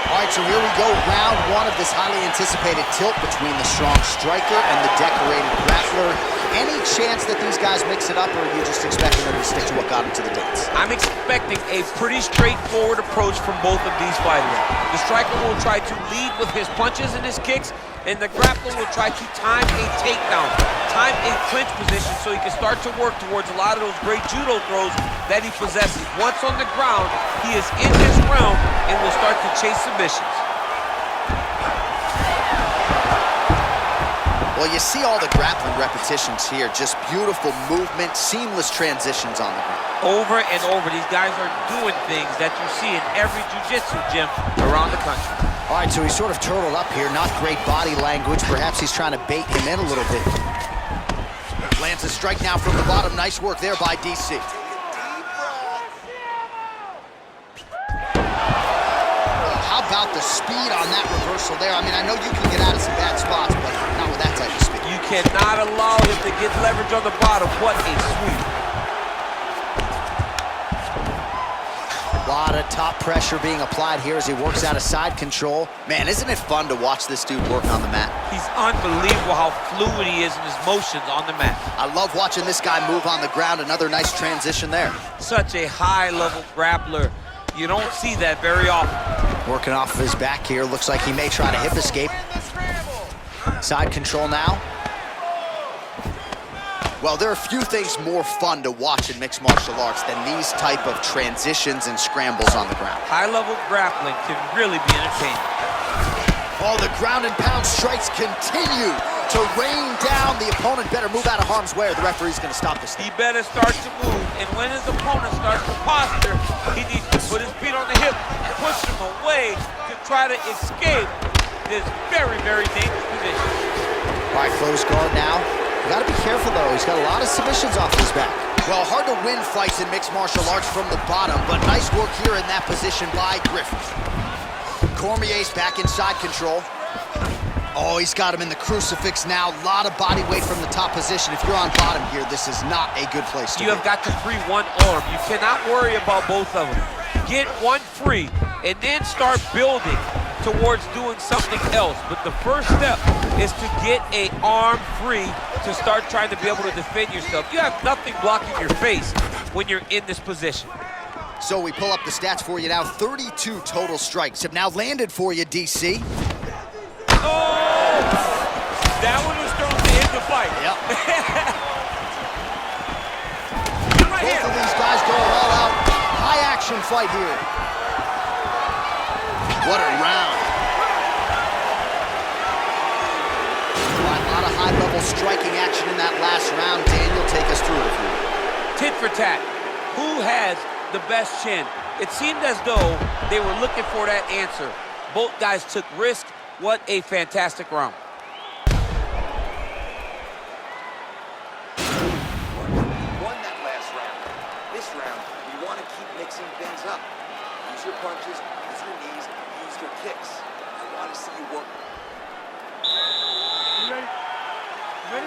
All right, so here we go, round 1 of this highly anticipated tilt between the strong striker and the decorated grappler. Any chance that these guys mix it up, or are you just expecting them to stick to what got them to the dance?
I'm expecting a pretty straightforward approach from both of these fighters. The striker will try to lead with his punches and his kicks, and the grappler will try to time a takedown, time a clinch position so he can start to work towards a lot of those great judo throws that he possesses. Once on the ground, he is in his realm and will start to chase submissions.
Well, you see all the grappling repetitions here. Just beautiful movement, seamless transitions on the ground.
Over and over, these guys are doing things that you see in every jiu-jitsu gym around the country.
All right, so he's sort of turtled up here. Not great body language. Perhaps he's trying to bait him in a little bit. Lands a strike now from the bottom. Nice work there by DC. How about the speed on that reversal there? I mean, I know you can get out of some bad spots, but not with that type of speed.
You cannot allow him to get leverage on the bottom. What a sweep.
A lot of top pressure being applied here as he works out of side control. Man, isn't it fun to watch this dude work on the mat?
He's unbelievable how fluid he is in his motions on the mat.
I love watching this guy move on the ground. Another nice transition there.
Such a high-level grappler. You don't see that very often.
Working off of his back here. Looks like he may try to hip escape. Side control now. Well, there are few things more fun to watch in mixed martial arts than these type of transitions and scrambles on the ground.
High-level grappling can really be entertaining.
Oh, the ground and pound strikes continue to rain down. The opponent better move out of harm's way or the referee's going to stop this thing.
He better start to move, and when his opponent starts to posture, he needs to put his feet on the hip, push him away to try to escape this very, very dangerous position.
All right, close guard now. You gotta be careful though, he's got a lot of submissions off his back. Well, hard to win fights in mixed martial arts from the bottom, but nice work here in that position by Griffin. Cormier's back in side control. Oh, he's got him in the crucifix now. A lot of body weight from the top position. If you're on bottom here, this is not a good place to be.
You have got to free one arm. You cannot worry about both of them. Get one free, and then start building towards doing something else. But the first step is to get an arm free to start trying to be able to defend yourself. You have nothing blocking your face when you're in this position.
So we pull up the stats for you now. 32 total strikes have now landed for you, DC.
Oh! That one was thrown to end the fight.
Yep. Both of these guys going all out. High action fight here. What a round. A lot of high level striking action in that last round. Daniel, take us through it if you will.
Tit for tat. Who has the best chin? It seemed as though they were looking for that answer. Both guys took risk. What a fantastic round.
Won that last round. This round, you want to keep mixing things up. Use your punches, use your knees, use your kicks. I want to see you work.
You ready? You ready?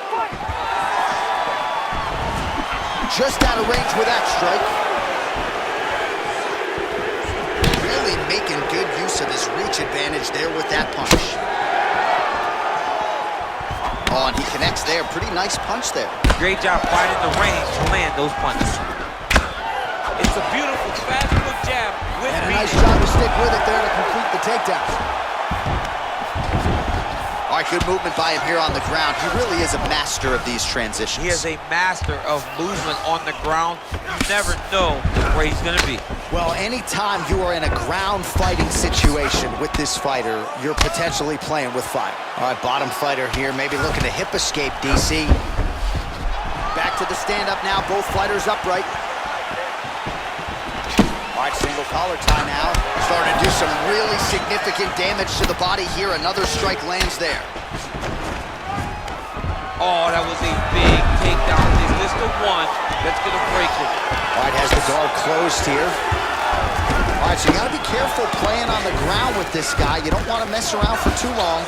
Fight!
Just out of range with that strike. Really making good use of his reach advantage there with that punch. Oh, and he connects there. Pretty nice punch there.
Great job finding the range to land those punches. It's a beautiful, fast foot jab with
And a
beating.
nice job to stick with it there to complete the takedown. All right, good movement by him here on the ground. He really is a master of these transitions.
He is a master of movement on the ground. You never know where he's going to be.
Well, anytime you are in a ground fighting situation with this fighter, you're potentially playing with fire. All right, bottom fighter here, maybe looking to hip escape, DC. Back to the stand-up now, both fighters upright. All right, single collar tie now. Starting to do some really significant damage to the body here. Another strike lands there.
Oh, that was a big takedown. Is this the one that's going to break it?
All right, has the guard closed here. All right, so you got to be careful playing on the ground with this guy. You don't want to mess around for too long.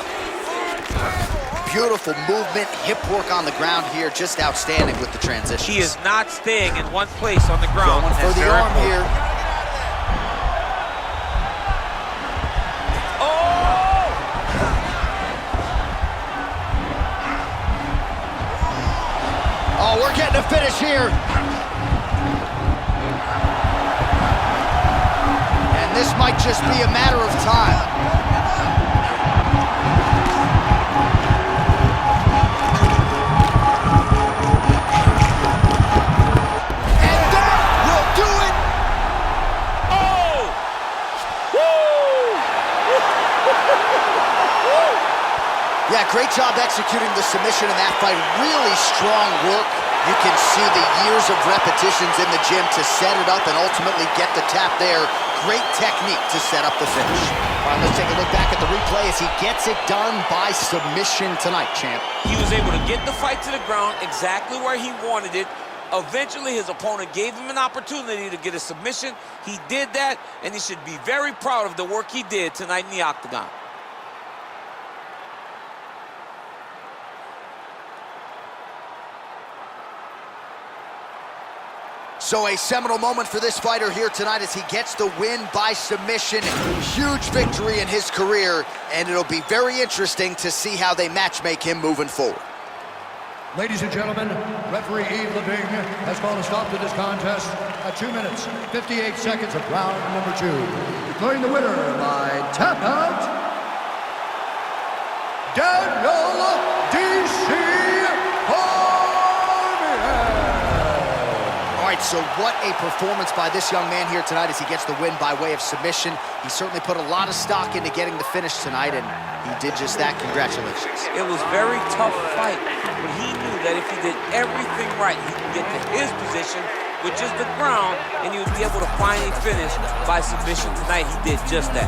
Beautiful movement, hip work on the ground here. Just outstanding with the transition.
He is not staying in one place on the ground.
Going for the arm here. Oh, we're getting a finish here. And this might just be a matter of time. And that will do it.
Oh!
Yeah, great job executing the submission in that fight. Really strong work. You can see the years of repetitions in the gym to set it up and ultimately get the tap there. Great technique to set up the finish. All right, let's take a look back at the replay as he gets it done by submission tonight, champ.
He was able to get the fight to the ground exactly where he wanted it. Eventually, his opponent gave him an opportunity to get a submission. He did that, and he should be very proud of the work he did tonight in the octagon.
So a seminal moment for this fighter here tonight as he gets the win by submission. Huge victory in his career, and it'll be very interesting to see how they matchmake him moving forward.
Ladies and gentlemen, referee Yves Leving has called a stop to this contest at 2 minutes, 58 seconds of round number 2. Declaring the winner by tap out, Daniel DC.
So what a performance by this young man here tonight as he gets the win by way of submission. He certainly put a lot of stock into getting the finish tonight, and he did just that. Congratulations.
It was a very tough fight, but he knew that if he did everything right, he could get to his position, which is the ground, and he would be able to find a finish by submission tonight. He did just that.